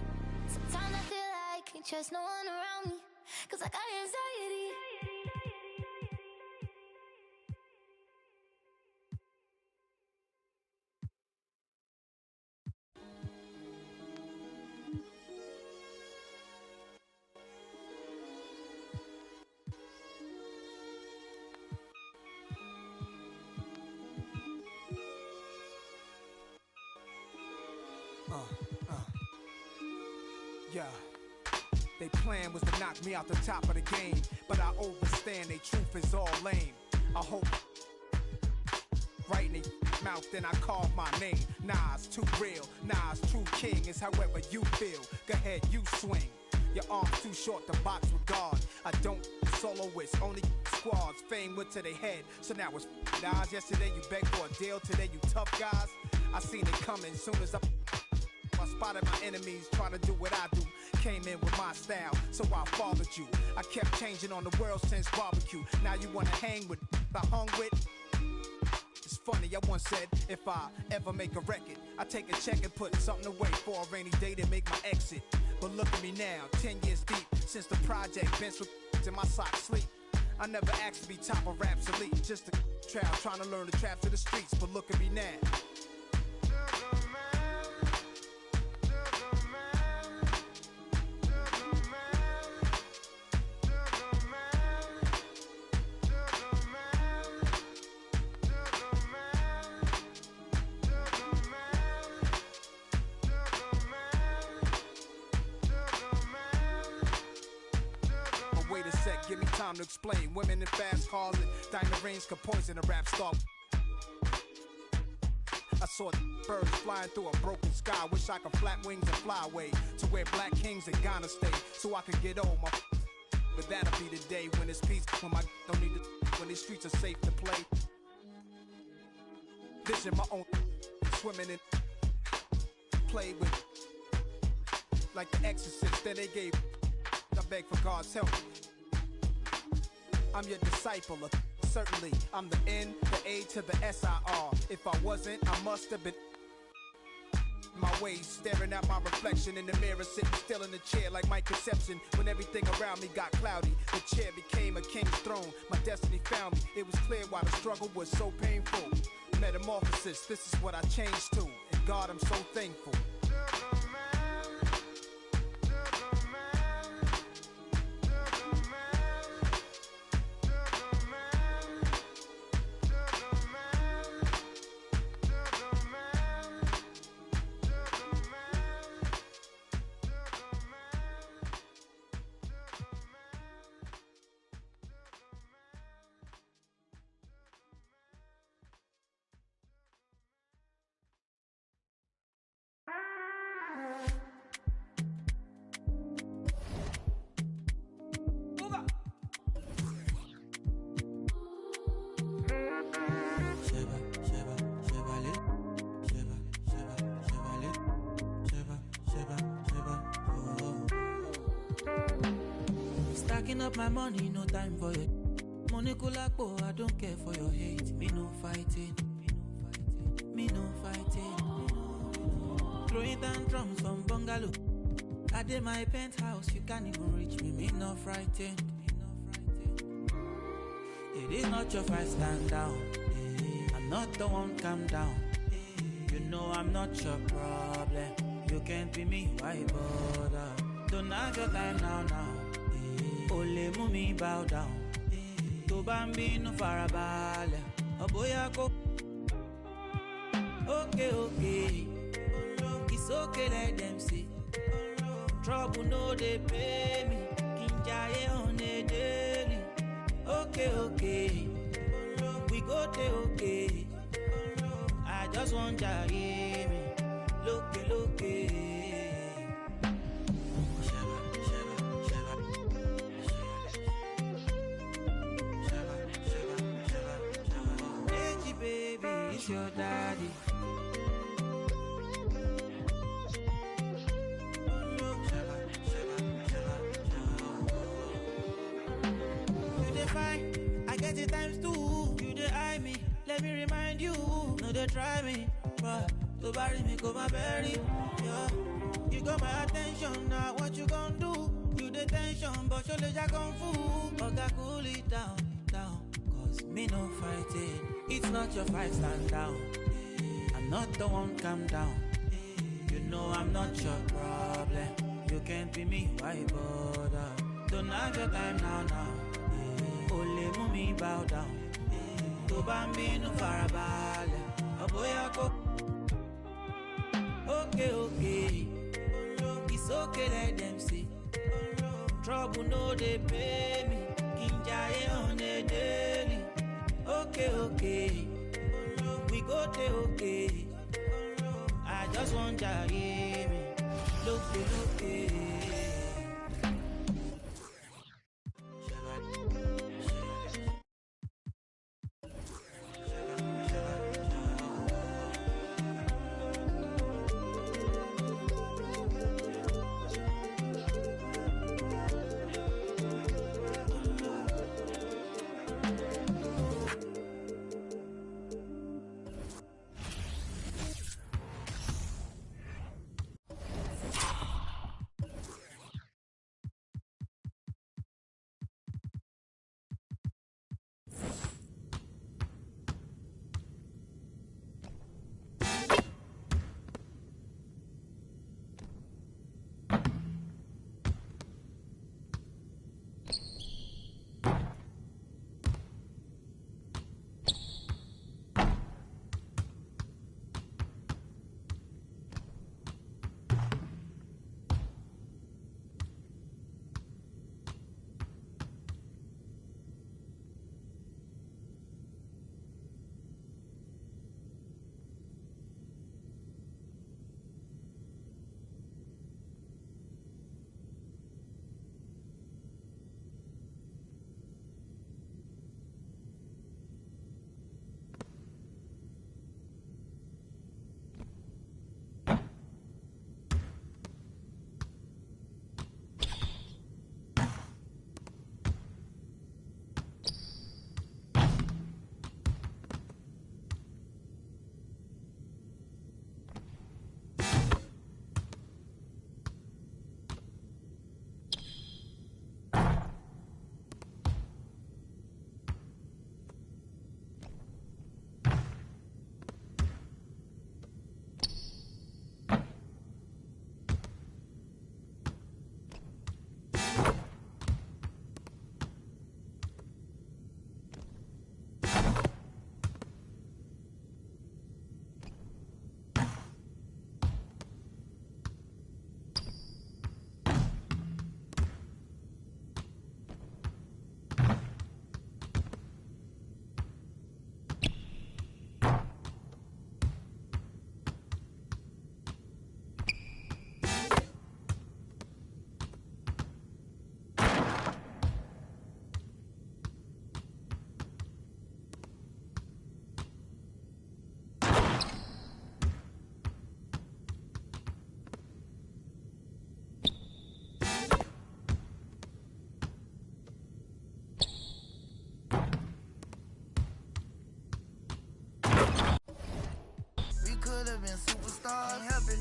Sometimes I feel like I can't trust no one around me. Cause I got anxiety. Yeah. They plan was to knock me out the top of the game, but I overstand they truth is all lame. I hope right in their mouth, then I carve my name. Nas too real, Nas true king is however you feel. Go ahead, you swing. Your arms too short to box with God. I don't soloists, only squads. Fame went to their head, so now it's Nas. Yesterday you begged for a deal, today you tough guys. I seen it coming soon as I I spotted my enemies trying to do what I do. Came in with my style, so I followed you. I kept changing on the world since barbecue. Now you wanna hang with I hung with. It's funny, I once said, if I ever make a record, I take a check and put something away for a rainy day to make my exit. But look at me now, 10 years deep, since the project bench with in my socks sleep. I never asked to be top of Rap's elite, just a trial trying to learn the traps of the streets. But look at me now. Give me time to explain. Women in fast cars and diamond rings could poison a rap star. I saw birds flying through a broken sky. Wish I could flap wings and fly away to where black kings in Ghana stay, so I could get old. But that'll be the day when it's peace, when my don't need to, when these streets are safe to play. Vision my own, swimming in, play with, like the Exorcist. Then they gave. I beg for God's help. I'm your disciple, certainly. I'm the N, the A to the S-I-R. If I wasn't, I must have been. My ways, staring at my reflection in the mirror, sitting still in the chair like my conception. When everything around me got cloudy, the chair became a king's throne. My destiny found me. It was clear why the struggle was so painful. Metamorphosis, this is what I changed to. And God, I'm so thankful. Stacking up my money, no time for it. Money kulakpo, I don't care for your hate. Me no fighting, me no fighting. Throwing down drums from bungalow. I did my penthouse, you can't even reach me. Me no frightened. It is not your fight, stand down. I'm not the one, calm down. You know I'm not your problem. You can't be me, why bother? Don't have your time now. Ole mumi bow down. To bambino farabale. Oboya ko. Okay. It's okay, let them see. Trouble no they pay me. Kinjaye on a daily. Okay. We go there, okay. I just want to hear me. Look. It's your daddy. You define, I get it times two. You dey eye me, let me remind you. No, they try me, but to bury me, go my berry. Yeah. You got my attention, now what you gonna do? You the tension, but show the kung fu. Oga, cool it down. Cause me no fighting. It's not your fight, stand down. I'm not the one, calm down. You know I'm not your problem. You can't be me, why bother? Don't have your time now. Ole mumi bow down. To bambino farabale. Oboya ko. Okay. It's okay, let them see. Trouble no they pay me. Kinjaye on a daily. Okay. We go there, okay. I just want to hear me. Look.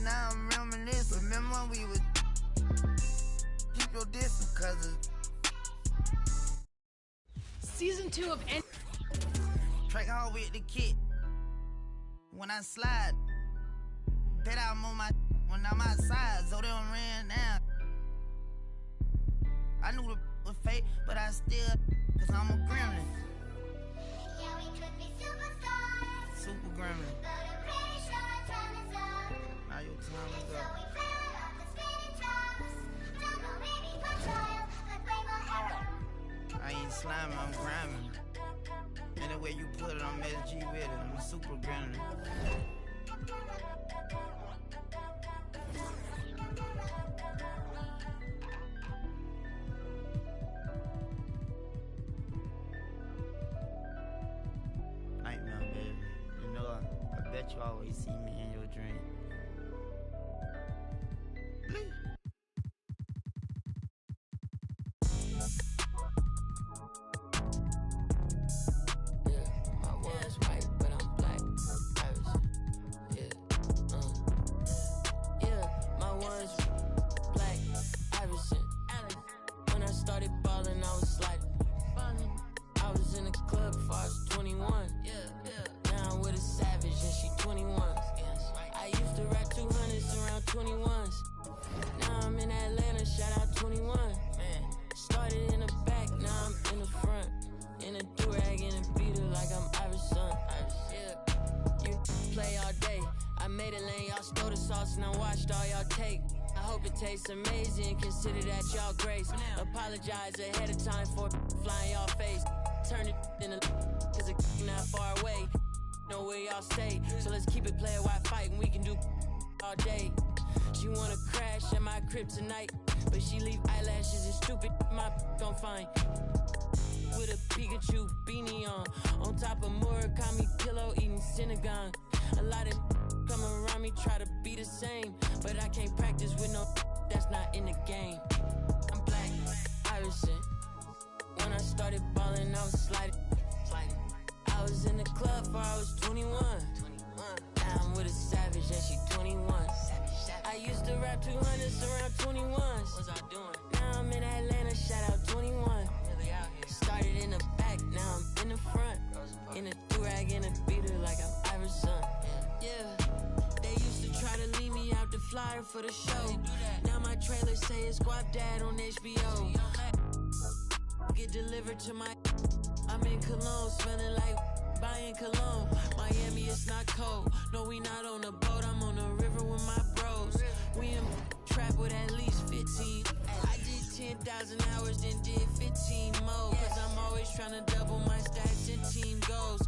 now I'm reminiscing. Remember when we would keep your distance, cause of Season 2 of track hard with the kid. When I slide, bet I'm on my when I'm outside, so they don't ran down. I knew the was fake, but I still, cause I'm a gremlin. Yeah, we could be superstars. Super gremlin. But I'm pretty sure our time is up. Now your time is So up. we fell off the spinning tops. Don't know, maybe for trial, but blame on error. I ain't sliming, I'm grinding. Any way you put it, I'm SG with it. I'm a super gremlin. Nightmare, baby. You know, I bet you always see me in your dream. My world's white, but I'm black. Yeah, my one's black. Iverson. When I started balling, I was sliding. I was in the club before I was 21. Now I'm with a savage and she 21. I used to rap 200s around 21s. Now I'm in Atlanta, shout out 21. Started in the back, now I'm in the front. In a do-rag, in a beater like I'm Iverson. You play all day. I made it lane, y'all stole the sauce and I watched all y'all take. I hope it tastes amazing, consider that y'all grace. Apologize ahead of time for flying y'all face. Turn it in a cause it's not far away. Know where y'all stay, so let's keep it player while fighting. We can do all day. She wanna crash at my crib tonight, but she leave eyelashes and stupid my gon' find. With a Pikachu beanie on top of Murakami pillow eating synagogue. A lot of come around me try to be the same, but I can't practice with no that's not in the game. I'm black, Iverson. When I started balling, I was sliding. I was in the club before I was 21. Now I'm with a savage and she 21. I used to rap 200s around 21s. What's I doing? Now I'm in Atlanta, shout out 21. Started in the back, now I'm in the front. In a do-rag, in a beater like I'm Iverson. Yeah, they used to try to leave me out the flyer for the show. Now my trailer say it's Guap Dad on HBO. Get delivered to my I'm in Cologne, smelling like buying cologne. Miami, it's not cold. No, we not on a boat. I'm on the river with my bros. We in trap with at least 15. I did 10,000 hours, then did 15 more. Cause I'm always trying to double my stats and team goals.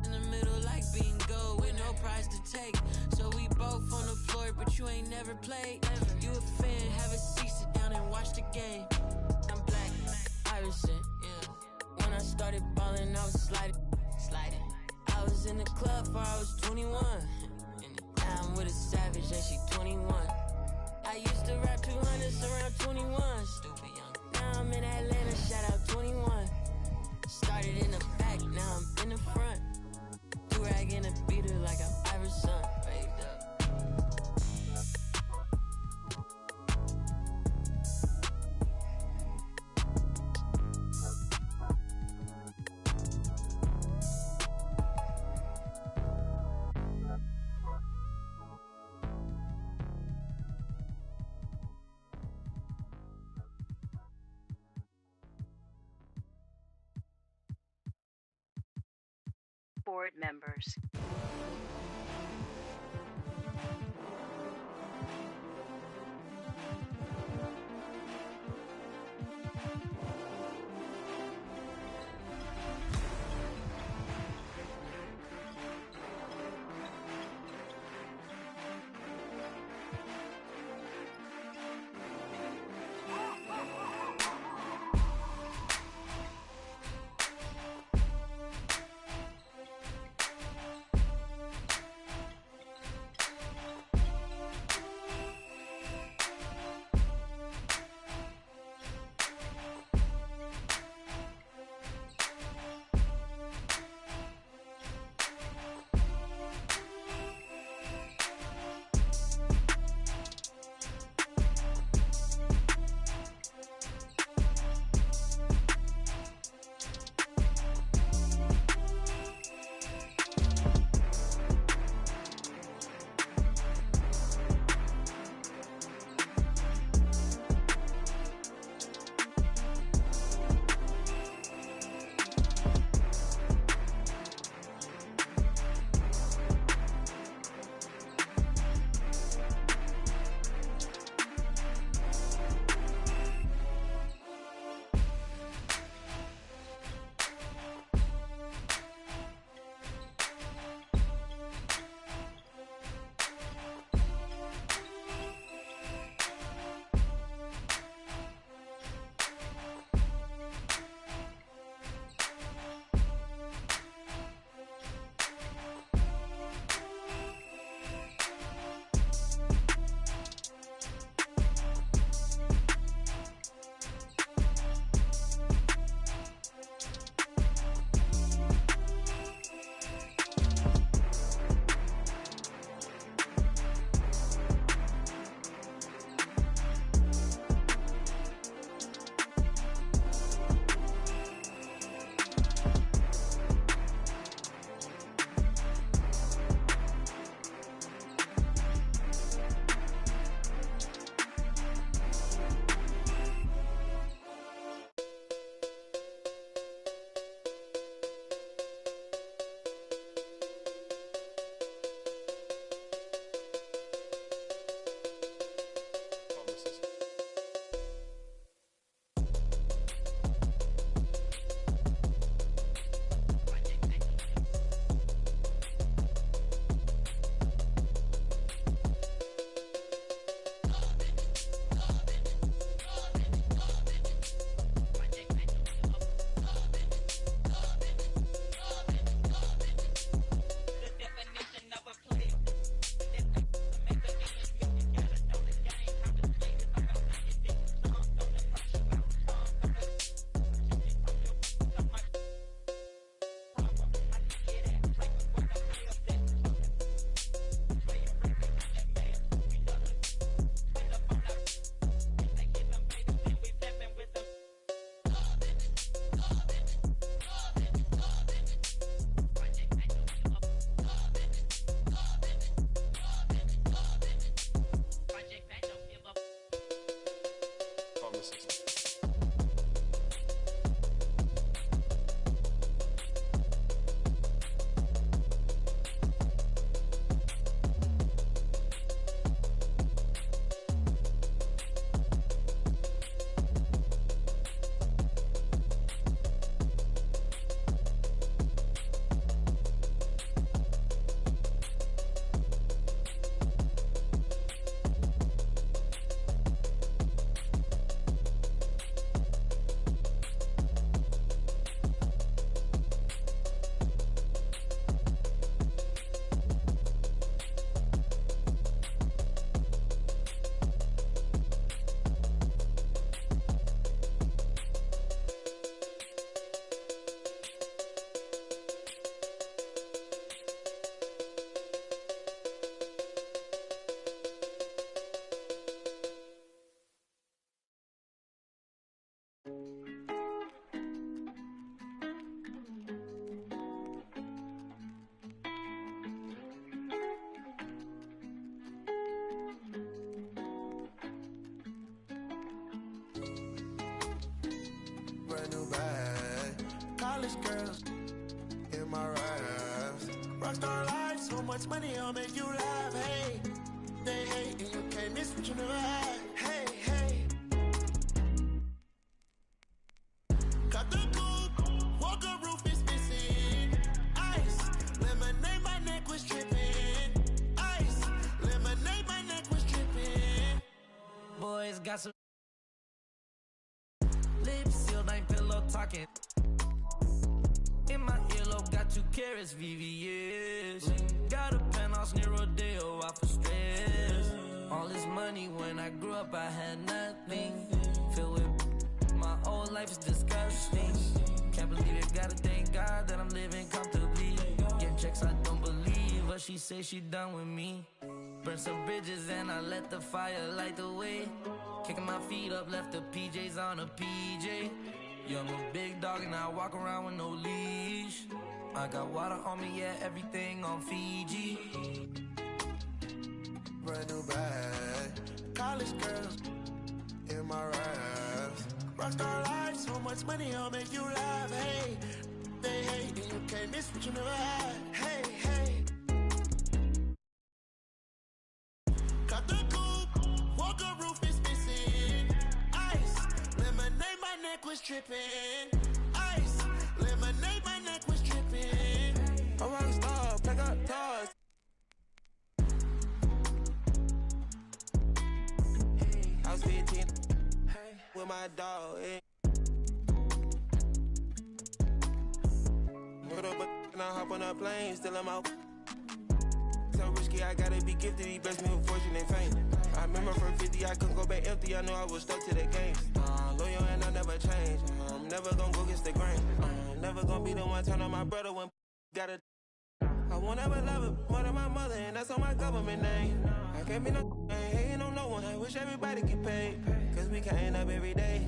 In the middle like bingo, with no prize to take. So we both on the floor, but you ain't never played. You a fan, have a seat, sit down and watch the game. I'm black, Iverson. When I started balling, I was sliding. I was in the club before I was 21. Now I'm with a savage and she 21. I used to rap 200s around 21. Stupid young. Now I'm in Atlanta, shout out 21. Started in the back, now I'm in the front. Do-rag in a beater like I'm Iverson. Waved up. Board members. girls in my raps. Rockstar life, so much money, I'll make you laugh. Hey, they hate and you can't miss what you never had. Hey, hey. Cut the coupe, walker roof is missing. Ice, lemonade, my neck was tripping. Ice, lemonade, my neck was tripping. Boys got some lips sealed, ain't pillow talking. In my earlobe, got 2 carats, VVS. Got a penthouse near Rodeo, out for stress. All this money, when I grew up, I had nothing. Filled with my old life is disgusting. Can't believe it, gotta thank God that I'm living comfortably. Getting checks, I don't believe, but she say she done with me. Burn some bridges and I let the fire light the way. Kicking my feet up, left the PJs on a PJ. Yeah, I'm a big dog and I walk around with no leash. I got water on me, yeah, everything on Fiji. Brand new bag, college girls in my raps. Rockstar life, so much money, I'll make you laugh. Hey, they hate and you can't miss what you never had. Hey, hey. Cut the coupe, walker roof is missing. Ice, lemonade, my neck was tripping. Ice, lemonade, my neck was tripping. A rockstar, pack up toys. I was 15 with my dog. Put up and I hop on a plane, still I'm out. So risky, I gotta be gifted. He blessed me with fortune and fame. I remember from 50, I couldn't go back empty. I knew I was stuck to the game. Loyal and I never change. I'm never gonna go against the grain. I'm never gonna be the one turn on my brother when gotta. I won't ever love it more than my mother, and that's on my government name. I can't be no hating on no one. I wish everybody get paid, cause we can't up every day.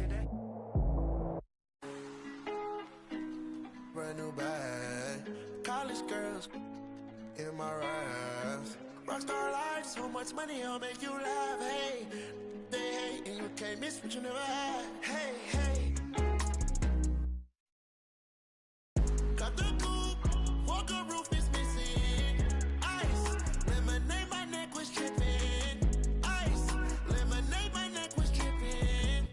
Brand new bag, college girls in my raps. Rockstar life, so much money, I'll make you laugh. Hey, they hate and you can't miss what you never had. Hey, hey. Cut the coupe, walker roof is missing. Ice, lemonade, my neck was tripping. Ice, lemonade, my neck was tripping.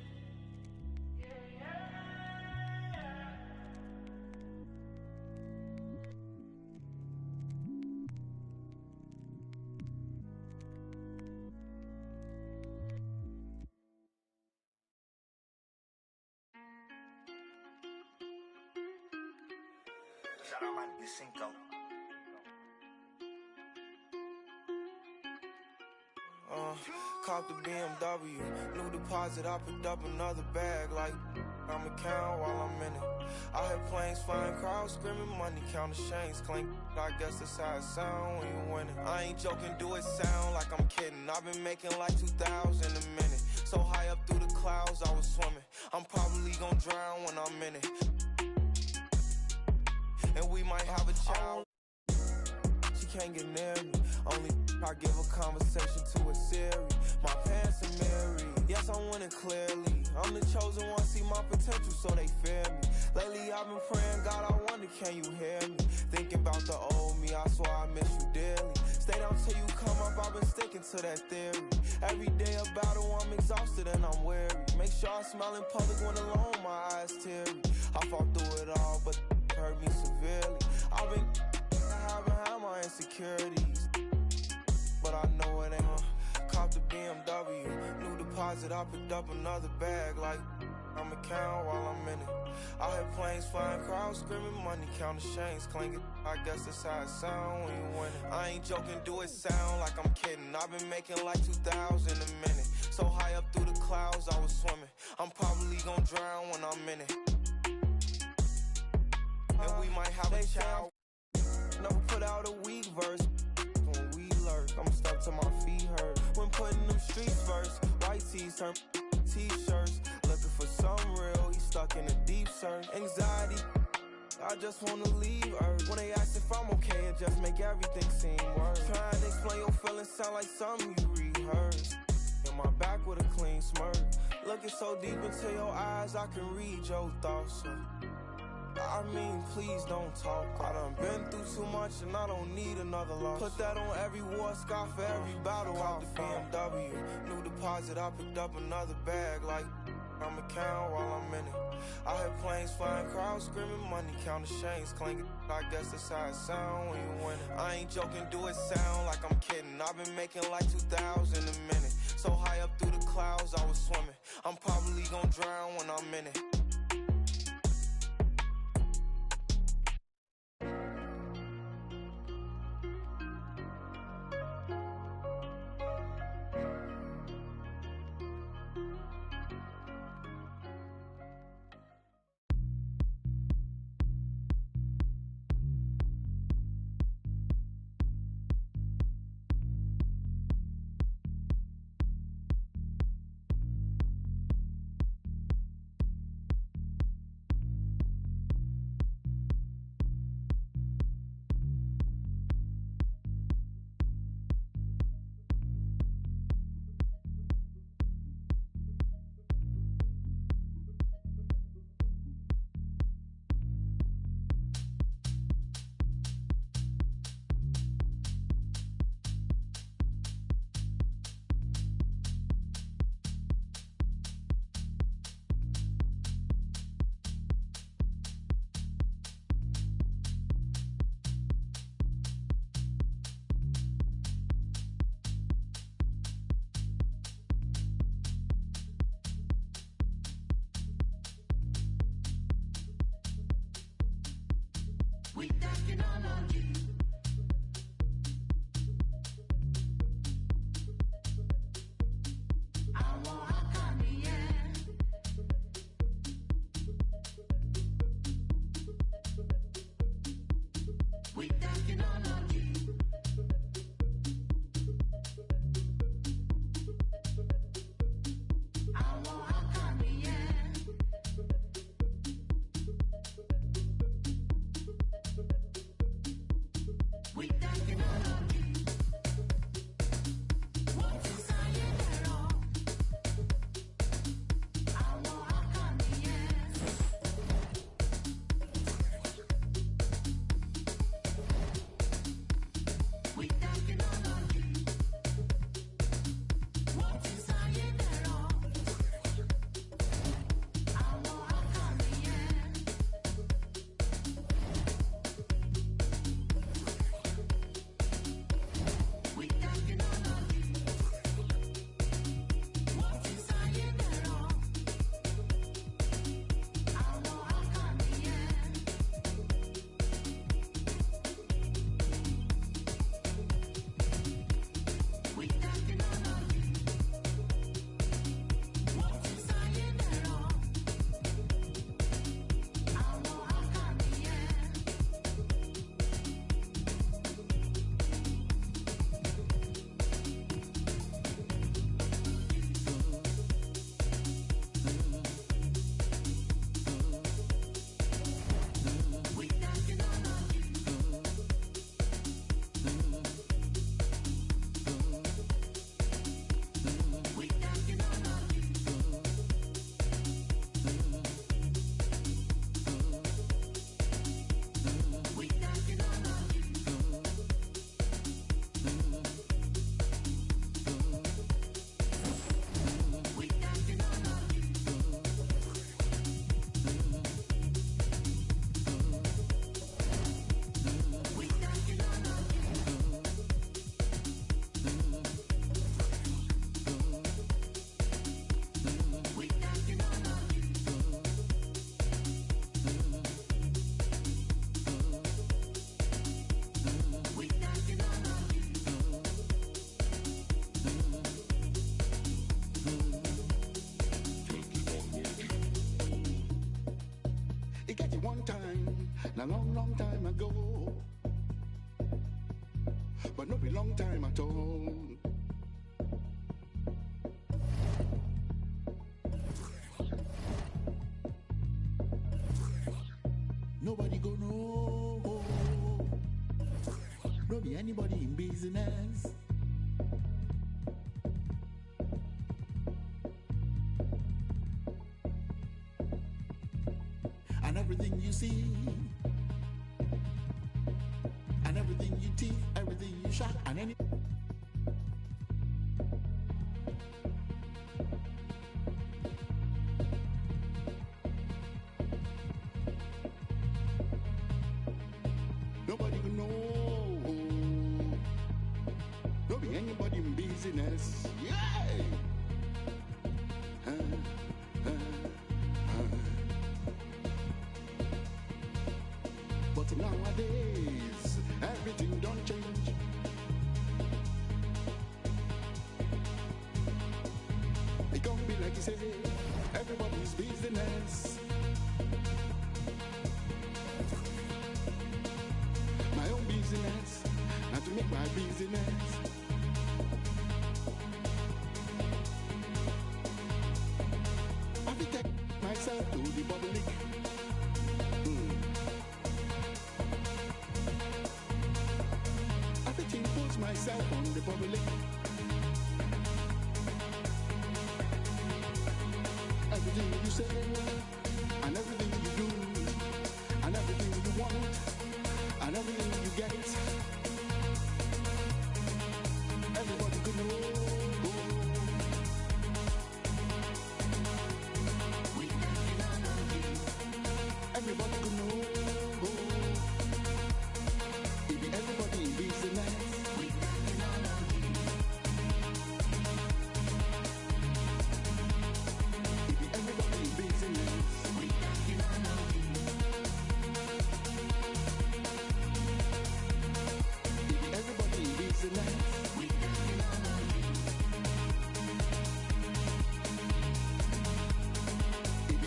Shout out my nigga Cinco. Caught the BMW, new deposit, I picked up another bag like I'm a count while I'm in it. I hear planes flying, crowds screaming, money counting chains clink. I guess that's how it sound when you winning. I ain't joking, do it sound like I'm kidding. I've been making like 2,000 a minute. So high up through the clouds, I was swimming. I'm probably gonna drown when I'm in it. And we might have a child. She can't get near me. Only I give a conversation to a Siri. My pants are married. Yes, I'm winning clearly. I'm the chosen one, see my potential, so they fear me. Lately I've been praying, God, I wonder, can you hear me? Thinking about the old me, I swear I miss you dearly. Stay down till you come up, I've been sticking to that theory. Every day a battle, I'm exhausted and I'm weary. Make sure I smile in public when alone, my eyes teary. I fought through it all, but hurt me severely. I've been hiding behind my insecurities, but I know it ain't. Caught the BMW, new deposit, I picked up another bag like I'm a count while I'm in it. I hear planes flying, crowds screaming, money counting chains clinking. I guess that's how it sound when you winning. I ain't joking, do it sound like I'm kidding. I've been making like 2,000 a minute. So high up through the clouds, I was swimming. I'm probably gonna drown when I'm in it. And we might have a child. Never put out a weak verse. When we lurk, I'm stuck to my feet hurt. When putting them streets first, white tees turn t-shirts. Looking for some real, he stuck in a deep search. Anxiety, I just wanna leave Earth. When they ask if I'm okay, it just make everything seem worse. Trying to explain your feelings sound like something you rehearsed. In my back with a clean smirk. Looking so deep into your eyes, I can read your thoughts. I mean, please don't talk. I done been through too much and I don't need another loss. Put that on every war scar for every battle out the BMW. New deposit, I picked up another bag like I'ma count while I'm in it. I hear planes flying, crowds screaming, money counting, chains clanking. I guess that's how it sound when you win it. I ain't joking, do it sound like I'm kidding. I've been making like 2,000 a minute. So high up through the clouds, I was swimming. I'm probably gonna drown when I'm in it. a long, long time ago, but not a long time at all. Nobody go know, no be anybody in business. And everything everything you see, and everything you teeth, everything you shot, and any. Nobody will know. Don't be anybody in business. Yeah. But nowadays, everything don't change. It can't be like you say, everybody's business. My own business, not to make my business. I will take myself to the public. I will impose myself on the public. Everything you say, and everything you do, and everything you want, and everything you get, everybody could know. Everybody could know. It be everybody in business. It be everybody in business. Everybody in business. Everybody in business.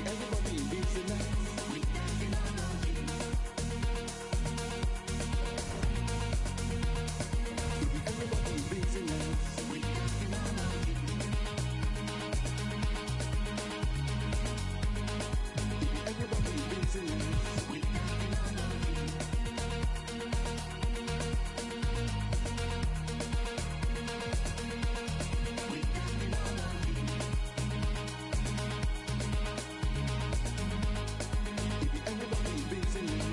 Everybody in business. Everybody in business. Everybody in business.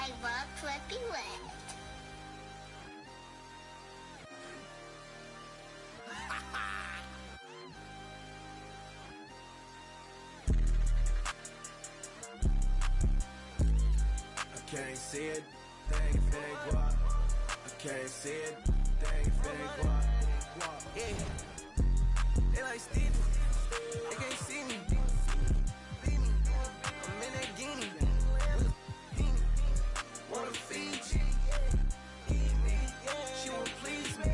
I walk flippy left. I can't see it, dang if it ain't guap. I can't see it, dang if it ain't guap. Yeah, they like Steve, they can't see me. I'm in that guinea, wanna feed you. She won't please me.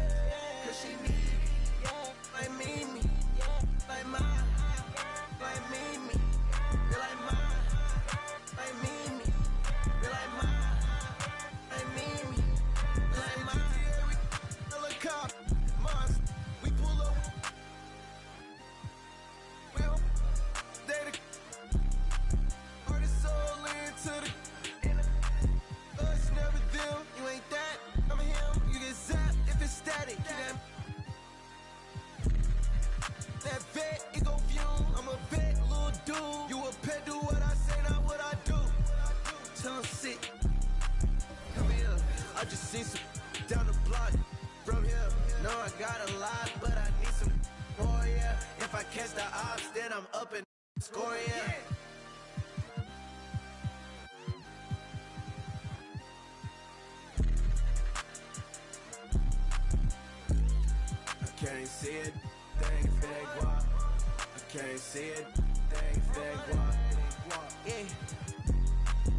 got a lot, but I need some more, yeah. If I catch the ops, then I'm up and score, yeah. I can't see it, thing if it ain't guap. I can't see it, thing if it ain't guap. Yeah,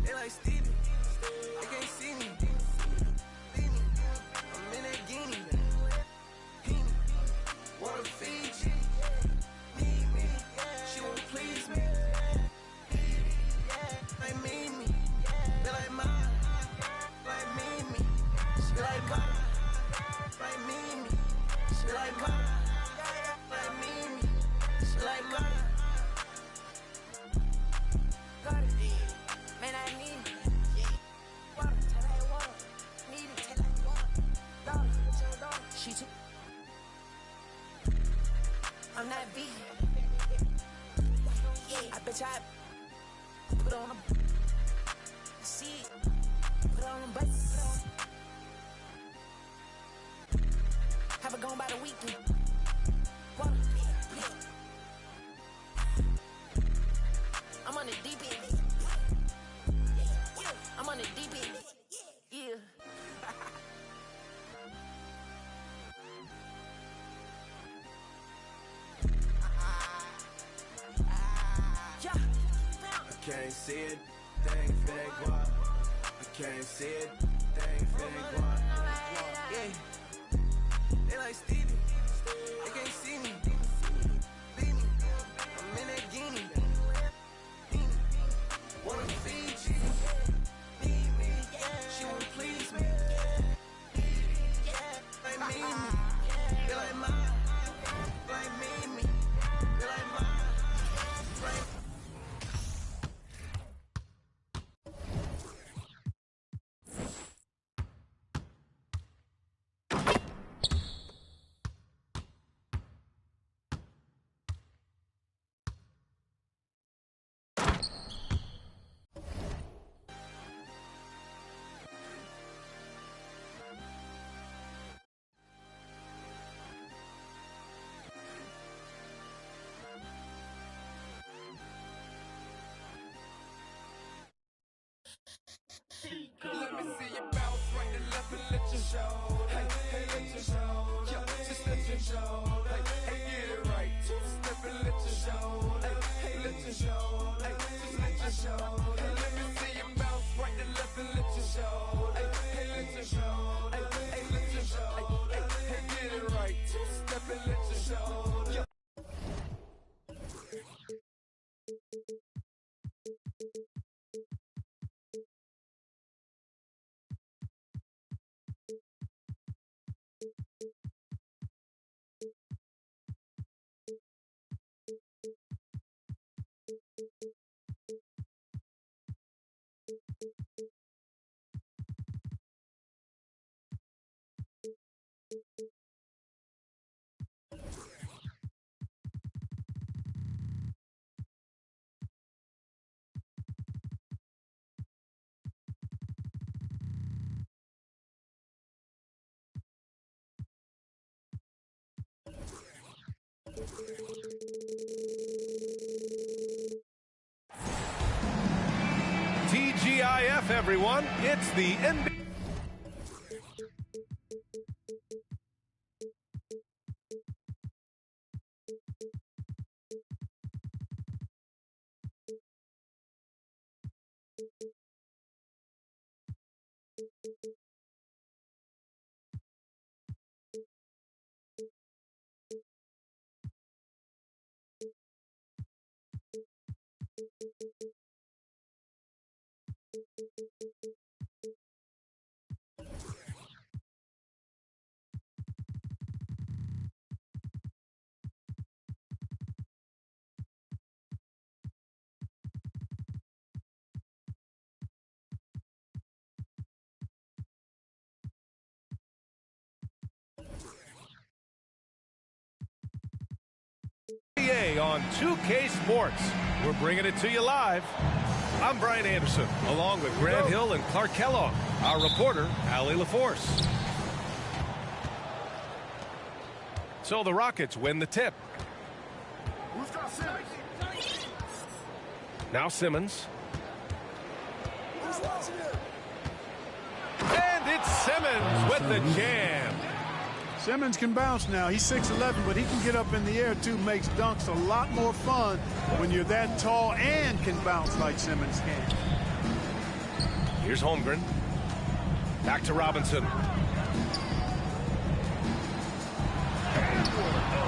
they like Stevie, they can't see me. I'm in that guinea, wanna feed you, need me, she won't please me. Like me, they like mine, like me, she like mine, like me, she like mine, like me, she like mine. Got it, man, I need it. Water, till I water, need it till I water. Dog, she took. I'm not vegan. I bet I put on a seed, put on a bus. Haven't gone by the weekend. I'm on the deep end. I'm on the deep end. Yeah. I can't see it, thing if it ain't guap. I can't see it, thing if it ain't guap. Yeah, they like Stevie, they can't see me. I'm in that guinea, wanna feed you, need me, she won't please me. Like me, they like mine, like me, they like mine. Let me see you bounce right to left and let you show. Hey, hey, let you show. Yeah, just let you show. Hey, hey, get it right. Two-step and let you show. Hey, hey, let you show. Hey, just let you show. Hey, let me see you bounce right to left and let you show. Hey, hey, let you show. Hey, hey, let you show. Hey, hey, get it right. Two-step and let you show. Yeah. TGIF, everyone. It's the NBA. On 2K Sports. We're bringing it to you live. I'm Brian Anderson, along with Grant Hill and Clark Kellogg. Our reporter, Allie LaForce. So the Rockets win the tip. Now Simmons. And it's Simmons with the jam. Simmons can bounce now. He's 6'11", but he can get up in the air too. Makes dunks a lot more fun when you're that tall and can bounce like Simmons can. Here's Holmgren. Back to Robinson.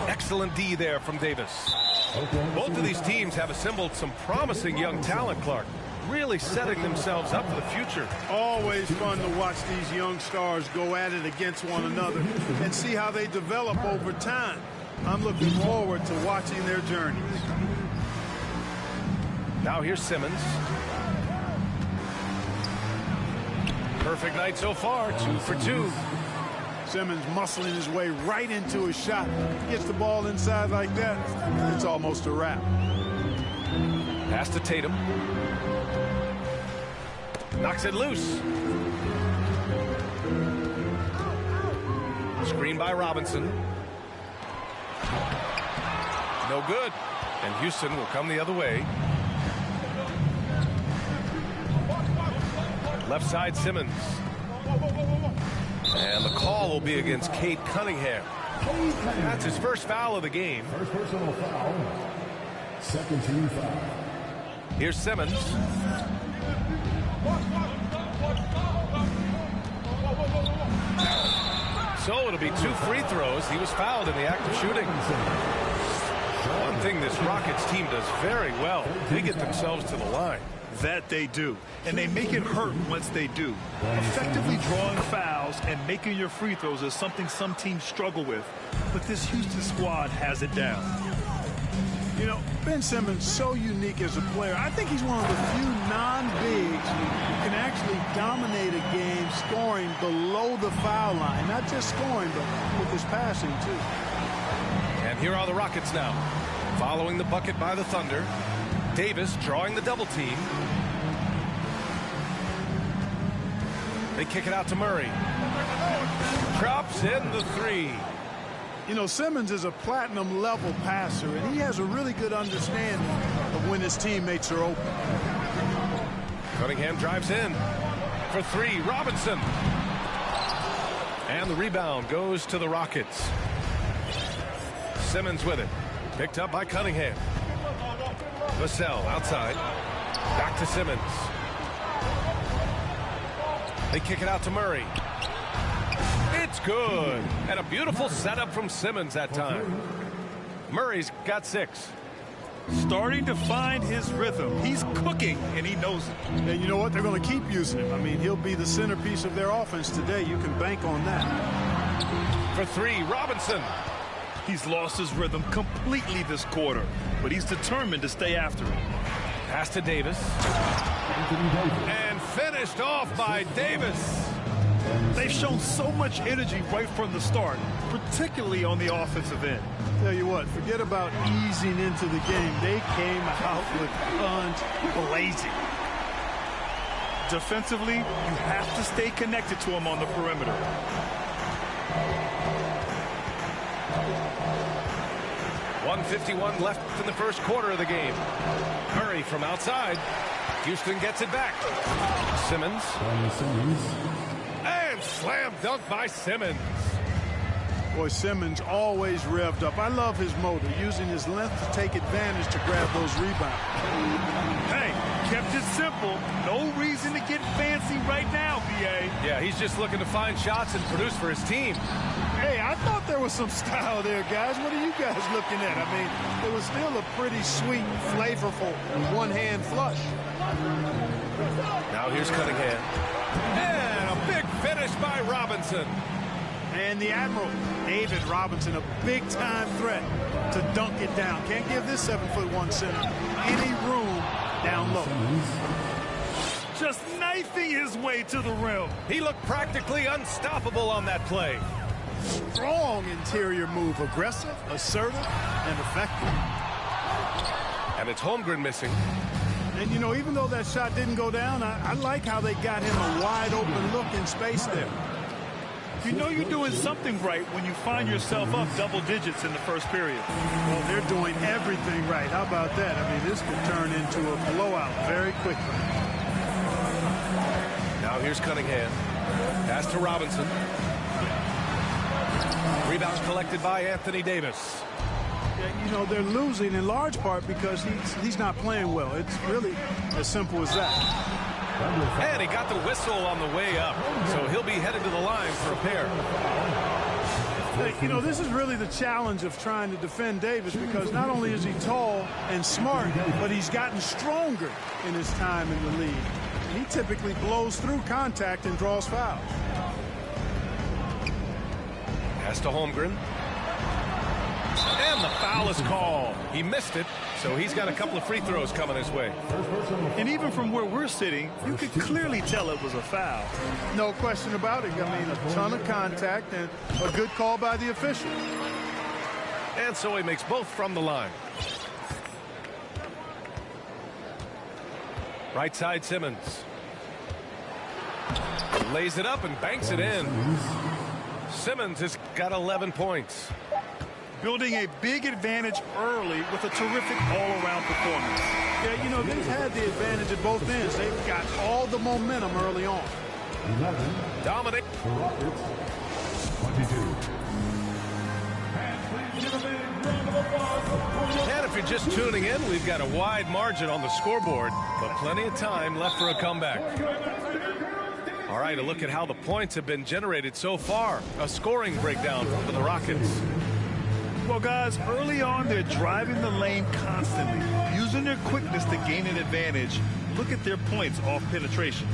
Excellent D there from Davis. Both of these teams have assembled some promising young talent, Clark. Really setting themselves up for the future. Always fun to watch these young stars go at it against one another and see how they develop over time. I'm looking forward to watching their journeys. Now here's Simmons. Perfect night so far, 2 for 2. Simmons muscling his way right into a shot. Gets the ball inside like that, it's almost a wrap. Pass to Tatum. Knocks it loose. Screen by Robinson. No good. And Houston will come the other way. Left side Simmons. And the call will be against Cade Cunningham. That's his first foul of the game. First personal foul. Second team foul. Here's Simmons. So it'll be 2 free throws. He was fouled in the act of shooting. One thing this Rockets team does very well, they get themselves to the line. That they do. And they make it hurt once they do. Effectively drawing fouls and making your free throws is something some teams struggle with. But this Houston squad has it down. You know, Ben Simmons so unique as a player. I think he's one of the few non-bigs who can actually dominate a game scoring below the foul line. Not just scoring, but with his passing, too. And here are the Rockets now. Following the bucket by the Thunder. Davis drawing the double team. They kick it out to Murray. Drops in the 3. You know, Simmons is a platinum-level passer, and he has a really good understanding of when his teammates are open. Cunningham drives in for 3. Robinson. And the rebound goes to the Rockets. Simmons with it. Picked up by Cunningham. Vassell outside. Back to Simmons. They kick it out to Murray. It's good. And a beautiful setup from Simmons that time. Murray's got 6. Starting to find his rhythm. He's cooking, and he knows it. And you know what? They're going to keep using him. I mean, he'll be the centerpiece of their offense today. You can bank on that. For 3, Robinson. He's lost his rhythm completely this quarter, but he's determined to stay after it. Pass to Davis. And finished off by Davis. They've shown so much energy right from the start, particularly on the offensive end. Tell you what, forget about easing into the game. They came out with guns blazing. Defensively, you have to stay connected to him on the perimeter. .151 left in the first quarter of the game. Murray from outside. Houston gets it back. Simmons. And slam dunk by Simmons. Boy, Simmons always revved up. I love his motor, using his length to take advantage to grab those rebounds. Hey, kept it simple. No reason to get fancy right now, B.A. Yeah, he's just looking to find shots and produce for his team. Hey, I thought there was some style there, guys. What are you guys looking at? I mean, it was still a pretty sweet, flavorful one-hand flush. Now here's Cunningham. And a big finish by Robinson. And the Admiral, David Robinson, a big-time threat to dunk it down. Can't give this 7'1" center any room down low. Just knifing his way to the rim. He looked practically unstoppable on that play. Strong interior move, aggressive, assertive, and effective. And it's Holmgren missing. And, you know, even though that shot didn't go down, I like how they got him a wide-open look in space there. You know you're doing something right when you find yourself up double digits in the first period. Well, they're doing everything right. How about that? I mean, this could turn into a blowout very quickly. Now here's Cunningham. Pass to Robinson. Rebound collected by Anthony Davis. Yeah, you know, they're losing in large part because he's not playing well. It's really as simple as that. And he got the whistle on the way up, so he'll be headed to the line for a pair. You know, this is really the challenge of trying to defend Davis because not only is he tall and smart, but he's gotten stronger in his time in the league. And he typically blows through contact and draws fouls. Pass to Holmgren. And the foul is called. He missed it, so he's got a couple of free throws coming his way. And even from where we're sitting, you could clearly tell it was a foul. No question about it. I mean, a ton of contact and a good call by the official. And so he makes both from the line. Right side Simmons. Lays it up and banks it in. Simmons has got 11 points. Building a big advantage early with a terrific all-around performance. Yeah, you know, they've had the advantage at both ends. They've got all the momentum early on. 11. Dominate. Rockets. 22. And if you're just tuning in, we've got a wide margin on the scoreboard, but plenty of time left for a comeback. All right, a look at how the points have been generated so far. A scoring breakdown for the Rockets. Well, guys, early on, they're driving the lane constantly, using their quickness to gain an advantage. Look at their points off penetration.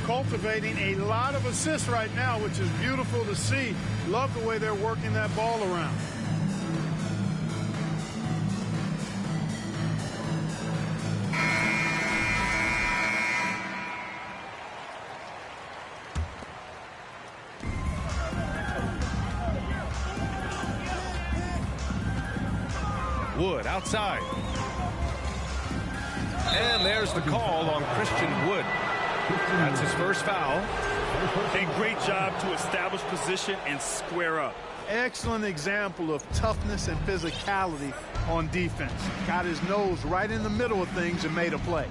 Cultivating a lot of assists right now, which is beautiful to see. Love the way they're working that ball around. Wood outside. And there's the call on Christian Wood. That's his first foul. A great job to establish position and square up. Excellent example of toughness and physicality on defense. Got his nose right in the middle of things and made a play.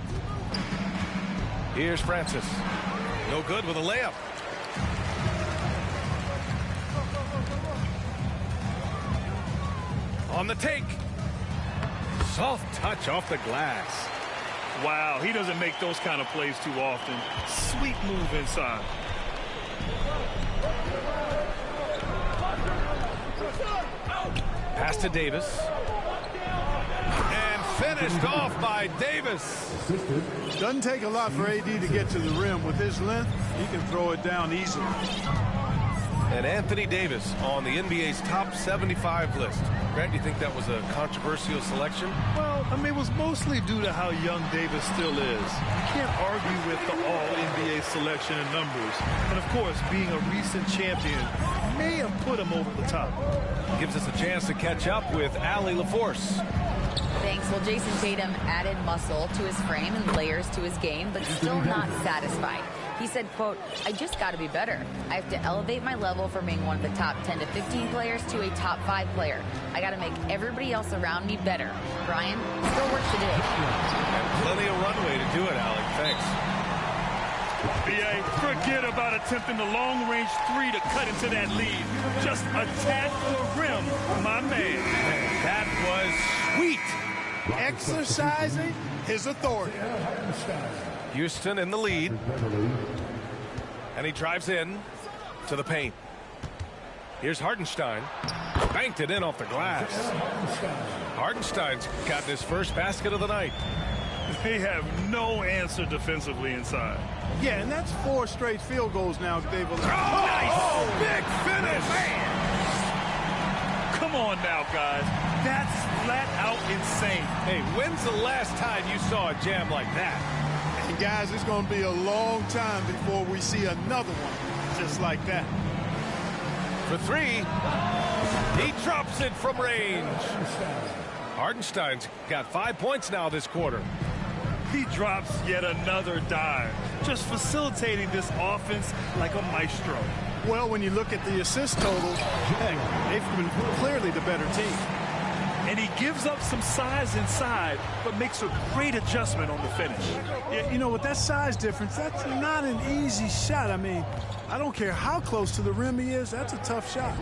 Here's Francis. No good with a layup. On the take. Soft touch off the glass. Wow, he doesn't make those kind of plays too often. Sweet move inside. Pass to Davis. And finished off by Davis. Doesn't take a lot for AD to get to the rim. With his length, he can throw it down easily. And Anthony Davis on the NBA's top 75 list. Grant, do you think that was a controversial selection? Well, I mean, it was mostly due to how young Davis still is. You can't argue with the all-NBA selection and numbers. And, of course, being a recent champion may have put him over the top. Gives us a chance to catch up with Allie LaForce. Thanks. Well, Jason Tatum added muscle to his frame and layers to his game, but still not satisfied. He said, quote, I just got to be better. I have to elevate my level from being one of the top 10 to 15 players to a top 5 player. I got to make everybody else around me better. Brian, still work to do. And plenty of runway to do it, Alec. Thanks. BA, forget about attempting the long-range three to cut into that lead. Just attack the rim, my man. That was sweet. Exercising his authority. Houston in the lead. And he drives in to the paint. Here's Hartenstein. Banked it in off the glass. Hartenstein's gotten his first basket of the night. They have no answer defensively inside. Yeah, and that's 4 straight field goals now, David. Oh, nice! Big finish! Man. Come on now, guys. That's flat out insane. Hey, when's the last time you saw a jam like that? And guys, it's going to be a long time before we see another one just like that. For 3, he drops it from range. Hartenstein's got 5 points now this quarter. He drops yet another dive, just facilitating this offense like a maestro. Well, when you look at the assist totals, they've been clearly the better team. And he gives up some size inside, but makes a great adjustment on the finish. Yeah, you know, with that size difference, that's not an easy shot. I mean, I don't care how close to the rim he is, that's a tough shot.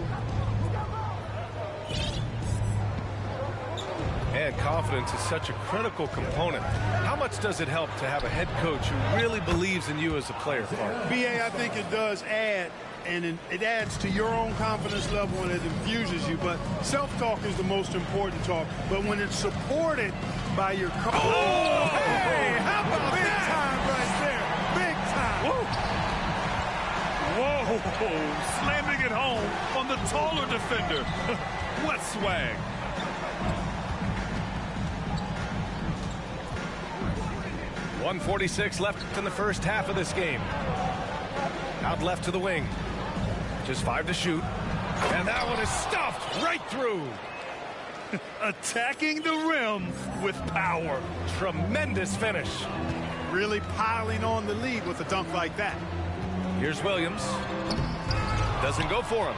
And confidence is such a critical component. How much does it help to have a head coach who really believes in you as a player, Clark? BA, I think it does add, and it adds to your own confidence level and it infuses you. But self-talk is the most important talk. But when it's supported by your coach. Oh, hey, how about big time right there? Big time. Whoa, slamming it home on the taller defender. What swag. .146 left in the first half of this game. Out left to the wing. Just 5 to shoot. And that one is stuffed right through. Attacking the rim with power. Tremendous finish. Really piling on the lead with a dunk like that. Here's Williams. Doesn't go for him.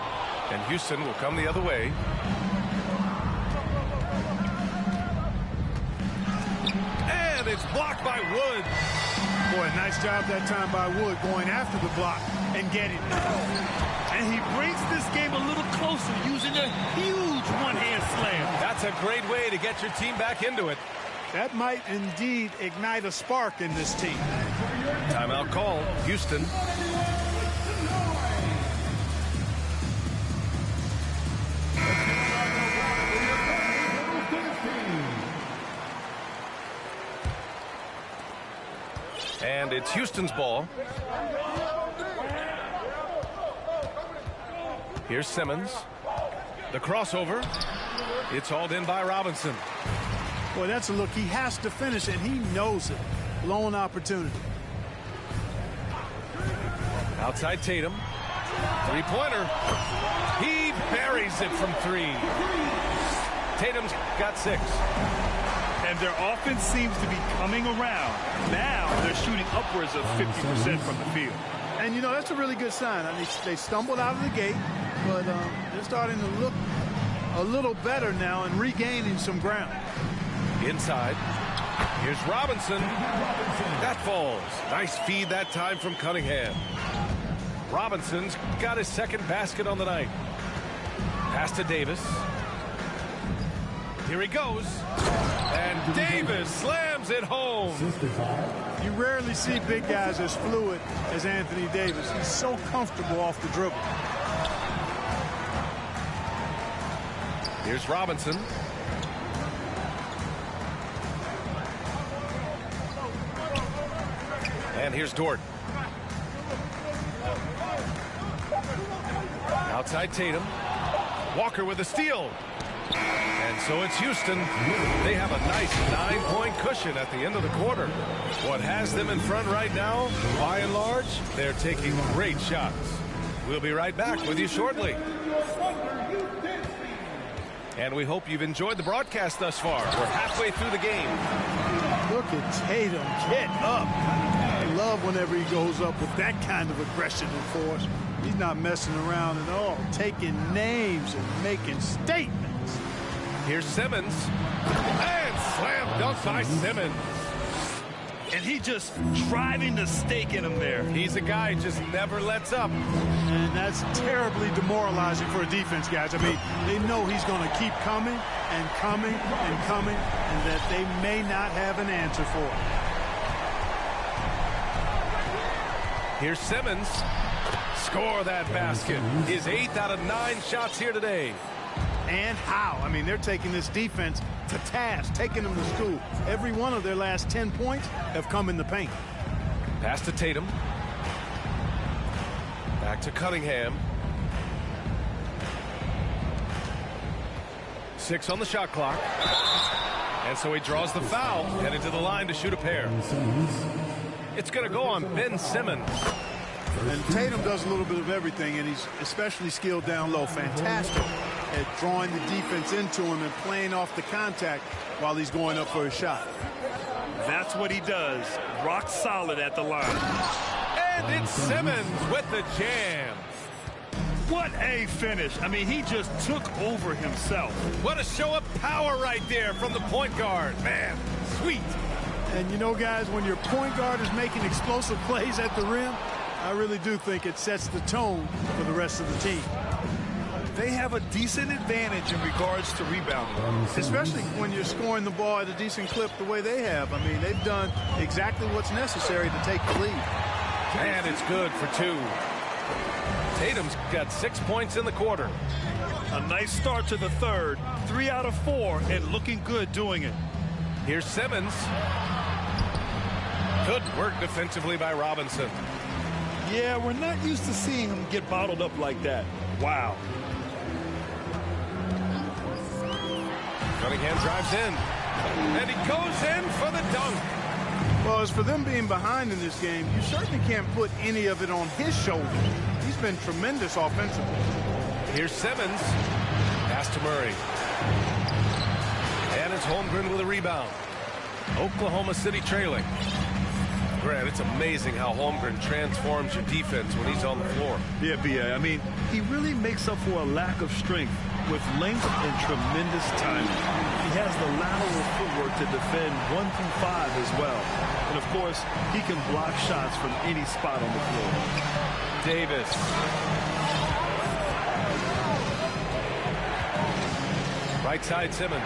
And Houston will come the other way. And it's blocked by Wood. Boy, nice job that time by Wood going after the block and getting it. And he brings this game a little closer using a huge one-hand slam. That's a great way to get your team back into it. That might indeed ignite a spark in this team. Timeout call, Houston. And it's Houston's ball. Here's Simmons. The crossover. It's hauled in by Robinson. Boy, that's a look. He has to finish, and he knows it. Blown opportunity. Outside Tatum. Three-pointer. He buries it from 3. Tatum's got 6. And their offense seems to be coming around. Now they're shooting upwards of 50% from the field. And, you know, that's a really good sign. I mean, they stumbled out of the gate, but they're starting to look a little better now and regaining some ground. Inside. Here's Robinson. That falls. Nice feed that time from Cunningham. Robinson's got his second basket on the night. Pass to Davis. Here he goes. And Davis slams it home. You rarely see big guys as fluid as Anthony Davis. He's so comfortable off the dribble. Here's Robinson. And here's Dort. Outside Tatum. Walker with a steal. And so it's Houston. They have a nice 9-point cushion at the end of the quarter. What has them in front right now, by and large, they're taking great shots. We'll be right back with you shortly. And we hope you've enjoyed the broadcast thus far. We're halfway through the game. Look at Tatum. Get up. I love whenever he goes up with that kind of aggression and force. He's not messing around at all. Taking names and making statements. Here's Simmons. And slam dunk by Simmons. And he just driving the stake in him there. He's a guy who just never lets up. And that's terribly demoralizing for a defense, guys. I mean, they know he's going to keep coming and coming and coming, and that they may not have an answer for it. Here's Simmons. Score that basket. His 8th out of 9 shots here today. And how? I mean, they're taking this defense to task, taking them to school. Every one of their last 10 points have come in the paint. Pass to Tatum. Back to Cunningham. 6 on the shot clock. And so he draws the foul, headed to the line to shoot a pair. It's going to go on Ben Simmons. And Tatum does a little bit of everything, and he's especially skilled down low. Fantastic at drawing the defense into him and playing off the contact while he's going up for a shot. That's what he does. Rock solid at the line. And it's Simmons with the jam. What a finish. I mean, he just took over himself. What a show of power right there from the point guard. Man, sweet. And you know, guys, when your point guard is making explosive plays at the rim, I really do think it sets the tone for the rest of the team. They have a decent advantage in regards to rebounding. Especially when you're scoring the ball at a decent clip the way they have. I mean, they've done exactly what's necessary to take the lead. And it's good for 2. Tatum's got 6 points in the quarter. A nice start to the third. 3 out of 4 and looking good doing it. Here's Simmons. Good work defensively by Robinson. Yeah, we're not used to seeing him get bottled up like that. Wow. Cunningham drives in. And he goes in for the dunk. Well, as for them being behind in this game, you certainly can't put any of it on his shoulders. He's been tremendous offensively. Here's Simmons. Pass to Murray. And it's Holmgren with a rebound. Oklahoma City trailing. Grant, it's amazing how Holmgren transforms your defense when he's on the floor. Yeah, B.A. I mean, he really makes up for a lack of strength with length and tremendous timing. He has the lateral footwork to defend 1 through 5 as well. And, of course, he can block shots from any spot on the floor. Davis. Right side Simmons.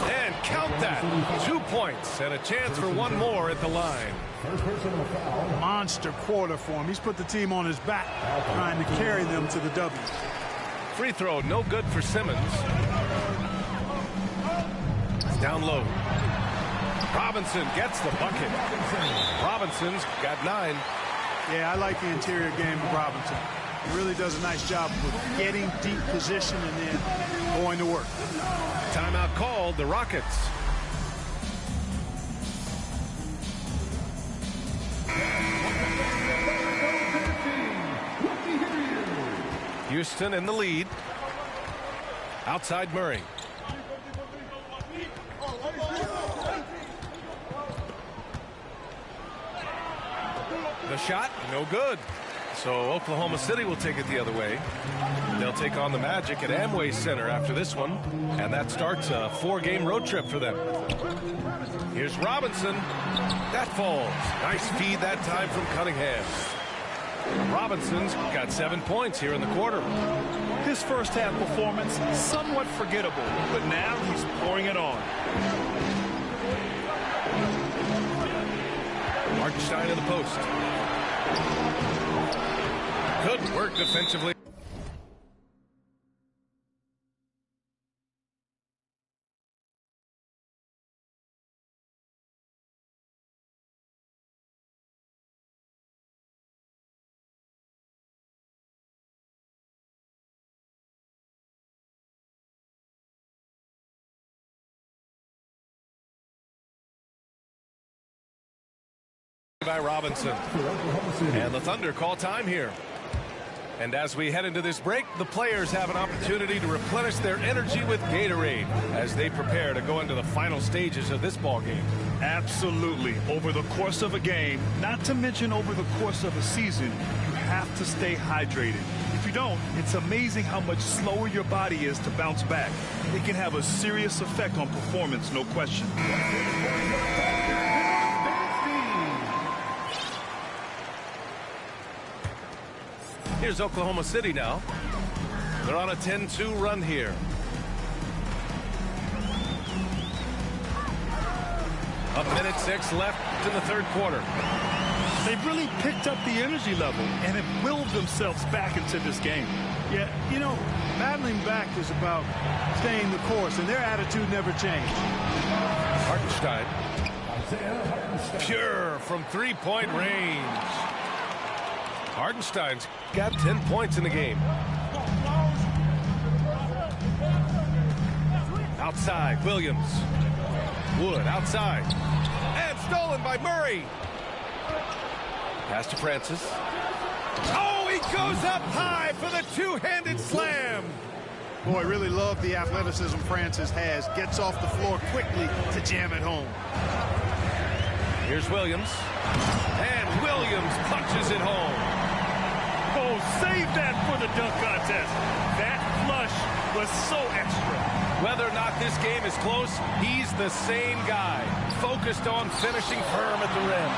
And count that. 2 points and a chance for 1 more at the line. Monster quarter for him. He's put the team on his back, trying to carry them to the W. Free throw, no good for Simmons. Down low. Robinson gets the bucket. Robinson's got 9. Yeah, I like the interior game of Robinson. He really does a nice job of getting deep position and then going to work. Timeout called, the Rockets. Houston in the lead. Outside Murray. The shot, no good. So Oklahoma City will take it the other way. They'll take on the Magic at Amway Center after this one. And that starts a 4-game road trip for them. Here's Robinson. That falls. Nice feed that time from Cunningham. Robinson's got 7 points here in the quarter. His first half performance, somewhat forgettable, but now he's pouring it on. Hartenstein in the post. Good work defensively. By Robinson. And the Thunder call time here. And as we head into this break, the players have an opportunity to replenish their energy with Gatorade as they prepare to go into the final stages of this ball game. Absolutely. Over the course of a game, not to mention over the course of a season, you have to stay hydrated. If you don't, it's amazing how much slower your body is to bounce back. It can have a serious effect on performance, no question. Here's Oklahoma City now. They're on a 10-2 run here. A minute 6 left in the third quarter. They've really picked up the energy level and have willed themselves back into this game. Yeah, you know, battling back is about staying the course, and their attitude never changed. Hartenstein. Pure from three-point range. Hartenstein's got 10 points in the game. Outside, Williams. Wood outside. And stolen by Murray. Pass to Francis. Oh, he goes up high for the two-handed slam. Boy, really love the athleticism Francis has. Gets off the floor quickly to jam it home. Here's Williams. And Williams punches it home. Oh, save that for the dunk contest. That flush was so extra. Whether or not this game is close, he's the same guy, focused on finishing firm at the rim.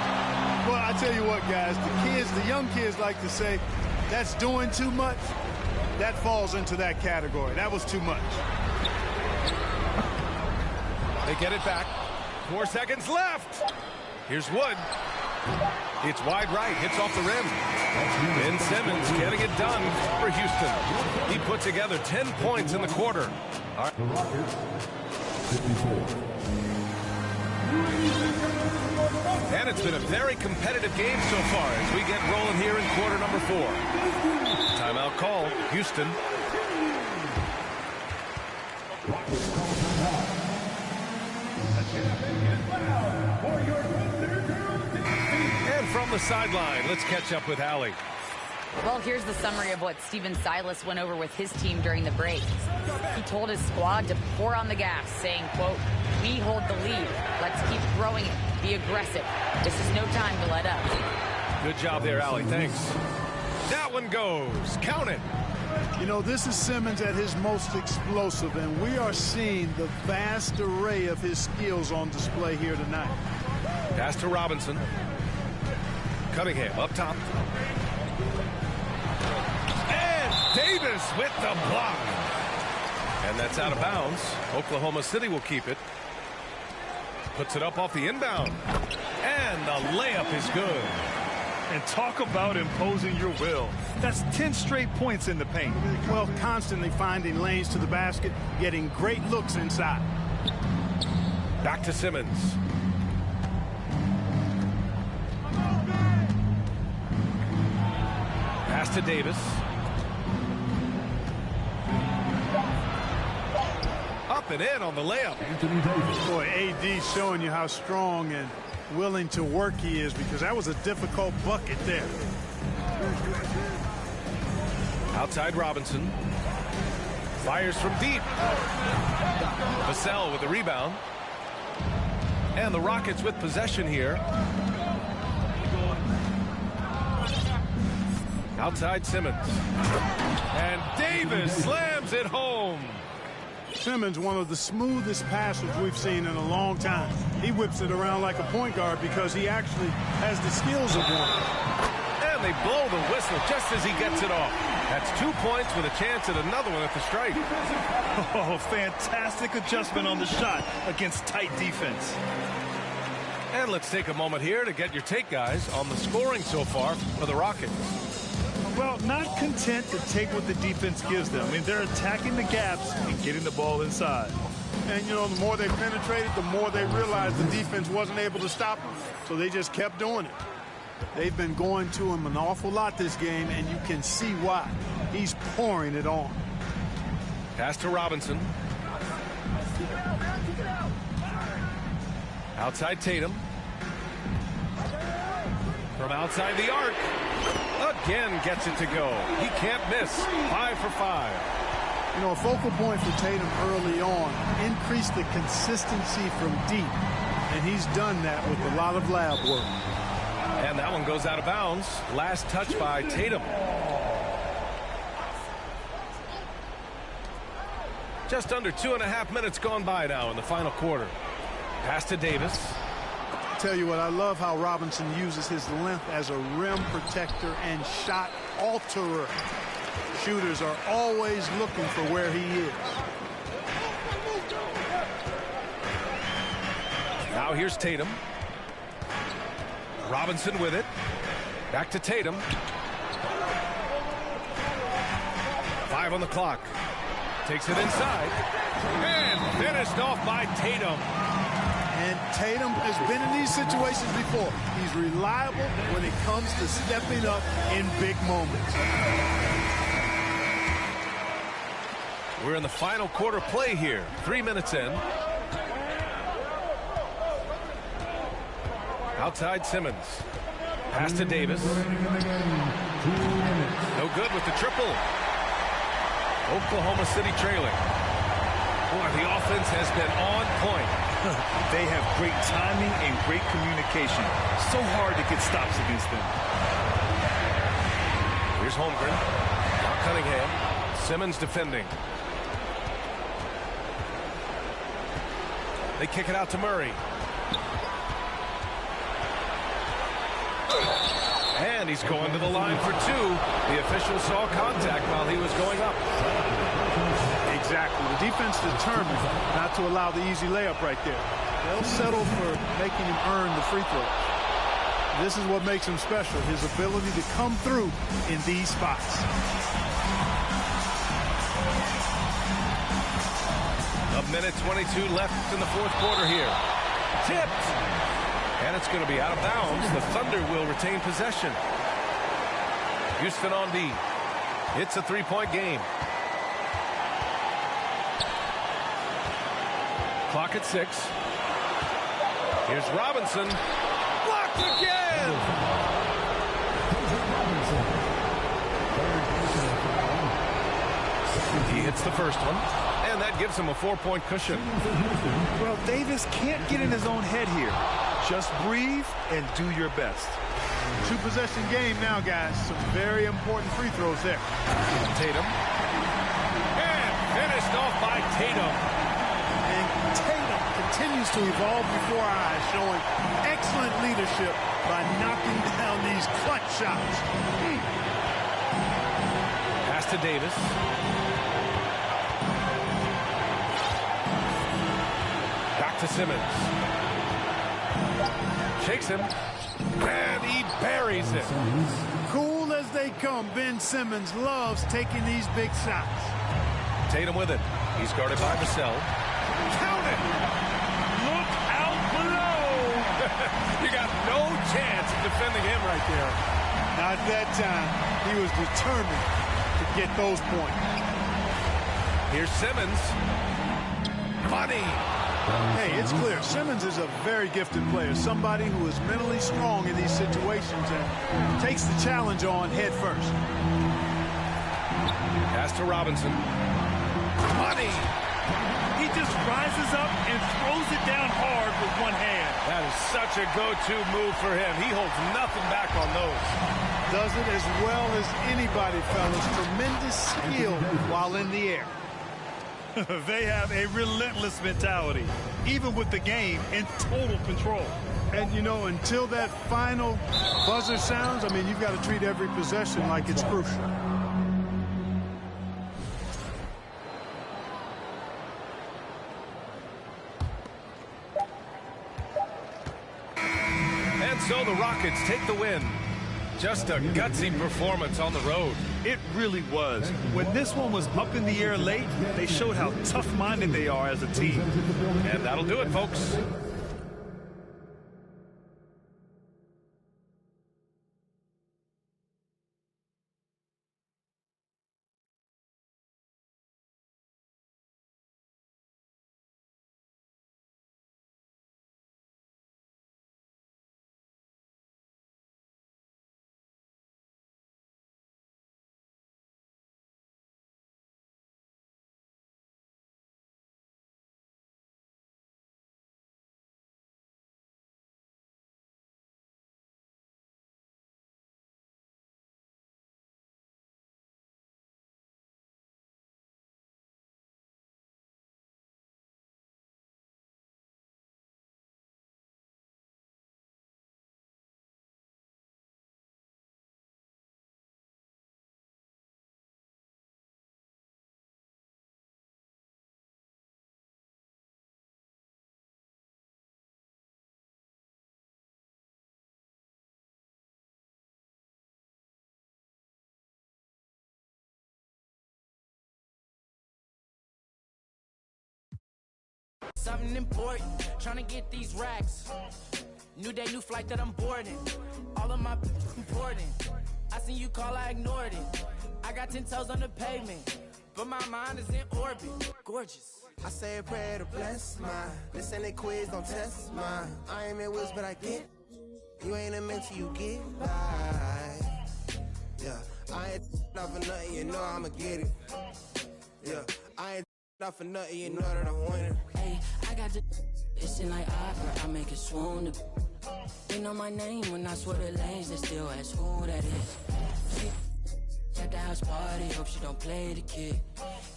Well, I tell you what, guys, the young kids like to say, that's doing too much. That falls into that category. That was too much. They get it back. 4 seconds left. Here's Wood. It's wide right, hits off the rim. Ben Simmons getting it done for Houston. He put together 10 points in the quarter. All right. The Rockets, 54. And it's been a very competitive game so far as we get rolling here in quarter number 4. Timeout call, Houston. And from the sideline, let's catch up with Allie. Well, here's the summary of what Stephen Silas went over with his team during the break. He told his squad to pour on the gas, saying, quote, "We hold the lead. Let's keep throwing it. Be aggressive. This is no time to let up." Good job there, Allie. Thanks. That one goes. Count it. You know, this is Simmons at his most explosive, and we are seeing the vast array of his skills on display here tonight. Pass to Robinson. Cunningham up top. And Davis with the block. And that's out of bounds. Oklahoma City will keep it. Puts it up off the inbound. And the layup is good. And talk about imposing your will. That's 10 straight points in the paint. Well, constantly finding lanes to the basket, getting great looks inside. Back to Simmons. Pass to Davis. Up and in on the layup. Boy, AD showing you how strong and willing to work he is, because that was a difficult bucket there. Outside Robinson. Fires from deep. Vassell with the rebound. And the Rockets with possession here. Outside Simmons. And Davis slams it home. Simmons, one of the smoothest passers we've seen in a long time. He whips it around like a point guard because he actually has the skills of one. And they blow the whistle just as he gets it off. That's 2 points with a chance at another one at the strike. Oh, fantastic adjustment on the shot against tight defense. And let's take a moment here to get your take, guys, on the scoring so far for the Rockets. Well, not content to take what the defense gives them. I mean, they're attacking the gaps and getting the ball inside. And, you know, the more they penetrated, the more they realized the defense wasn't able to stop them. So they just kept doing it. They've been going to him an awful lot this game, and you can see why. He's pouring it on. Pass to Robinson. Outside Tatum. From outside the arc. Again gets it to go. He can't miss. 5 for 5. You know, a focal point for Tatum early on, increased the consistency from deep. And he's done that with a lot of lab work. And that one goes out of bounds. Last touch by Tatum. Just under 2.5 minutes gone by now in the final quarter. Pass to Davis. Tell you what, I love how Robinson uses his length as a rim protector and shot alterer. Shooters are always looking for where he is. Now here's Tatum. Robinson with it. Back to Tatum. 5 on the clock. Takes it inside. And finished off by Tatum. And Tatum has been in these situations before. He's reliable when it comes to stepping up in big moments. We're in the final quarter play here. 3 minutes in. Outside Simmons. Pass to Davis. No good with the triple. Oklahoma City trailing. Boy, the offense has been on point. They have great timing and great communication. So hard to get stops against them. Here's Holmgren. Now Cunningham. Simmons defending. They kick it out to Murray. And he's going to the line for two. The official saw contact while he was going up. Exactly. The defense determined not to allow the easy layup right there. They'll settle for making him earn the free throw. This is what makes him special, his ability to come through in these spots. A minute 22 left in the fourth quarter here. Tipped. And it's going to be out of bounds. The Thunder will retain possession. Houston on D. It's a three-point game. Clock at 6. Here's Robinson. Blocked again! He hits the first one, and that gives him a 4-point cushion. Well, Davis can't get in his own head here. Just breathe and do your best. Two-possession game now, guys. Some very important free throws there. Tatum. And finished off by Tatum. And Tatum continues to evolve before our eyes, showing excellent leadership by knocking down these clutch shots. Pass to Davis. Back to Simmons. Shakes him. And he buries it. Cool as they come, Ben Simmons loves taking these big shots. Tatum with it. He's guarded by Vassell. Count it! Look out below! You got no chance of defending him right there. Not that time. He was determined to get those points. Here's Simmons. Money! Hey, it's clear. Simmons is a very gifted player. Somebody who is mentally strong in these situations and takes the challenge on head first. Pass to Robinson. Money! He just rises up and throws it down hard with one hand. That is such a go-to move for him. He holds nothing back on those. Does it as well as anybody, fellas. Tremendous skill while in the air. They have a relentless mentality, even with the game in total control. And, you know, until that final buzzer sounds, I mean, you've got to treat every possession like it's crucial. And so the Rockets take the win. Just a gutsy performance on the road. It really was. When this one was up in the air late, they showed how tough-minded they are as a team. And that'll do it, folks. Something important, trying to get these racks. New day, new flight that I'm boarding. All of my important. I seen you call, I ignored it. I got 10 toes on the pavement, but my mind is in orbit. Gorgeous. I say a prayer to bless mine. This ain't a quiz, don't test mine. I ain't in wills, but I get. You ain't a mentor, you get by. Yeah, I ain't not for nothing, you know I'ma get it. Yeah, I ain't not for nothing, you know that I'm winning. Hey, I got the listen like opera, I make it swoon. They know my name when I swear the lanes, they still ask who that is. She at the house party, hope she don't play the kid.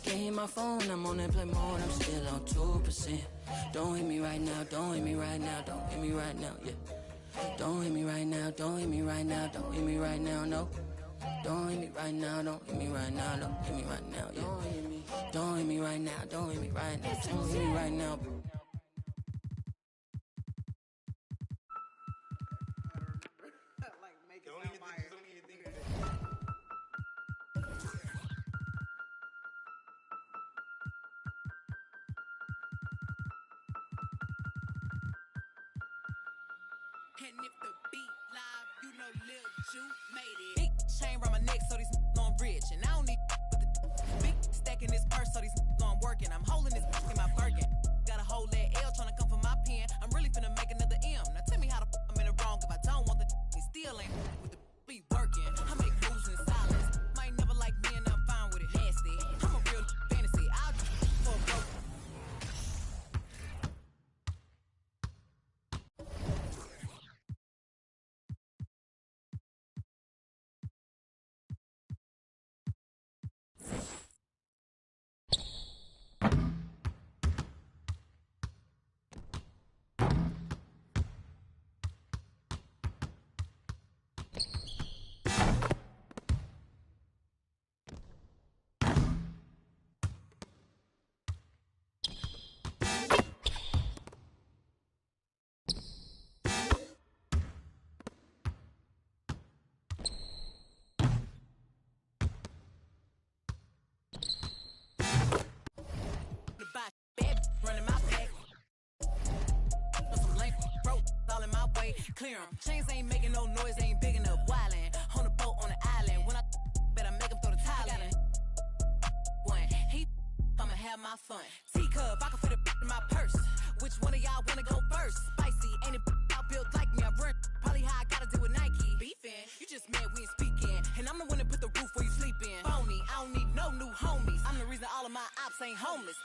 Can't hit my phone, I'm on airplane mode, I'm still on 2%. Don't hit me right now, don't hit me right now, don't hit me right now, yeah. Don't hit me right now, don't hit me right now, don't hit me right now, no. Don't hit me right now, don't hit me right now, don't hit me right now, yeah. Don't hit me right now, don't hit me right now, don't hit me right now. And if the beat live, you know Lil Ju made it. Big chain around my neck so these on rich. And I don't need with the big stack in this purse so these on working. I'm holding this in my Birkin. Got a whole leg L trying to come for my pen. I'm really finna make another M. Now tell me how the I'm in the wrong if I don't want the still ain't with the be working. I make moves in silence. Might never like me and I'm fine with it. Nasty. I'm a real fantasy. I'll do for a broke. Running my back. Some lame bro, all in my way. Clear 'em. Chains ain't making no noise, ain't big enough. Wildin' on the boat on the island. When I better make 'em throw the tile in. One, I'ma have my fun. Teacup, I can fit it in my purse. Which one of y'all wanna go first? Spicy, ain't it out built like me? I run probably how I gotta deal with Nike. Beefin', you just mad we ain't speaking. And I'm the one that put the roof where you sleep in. Phony, I don't need no new homies. I'm the reason all of my ops ain't homeless.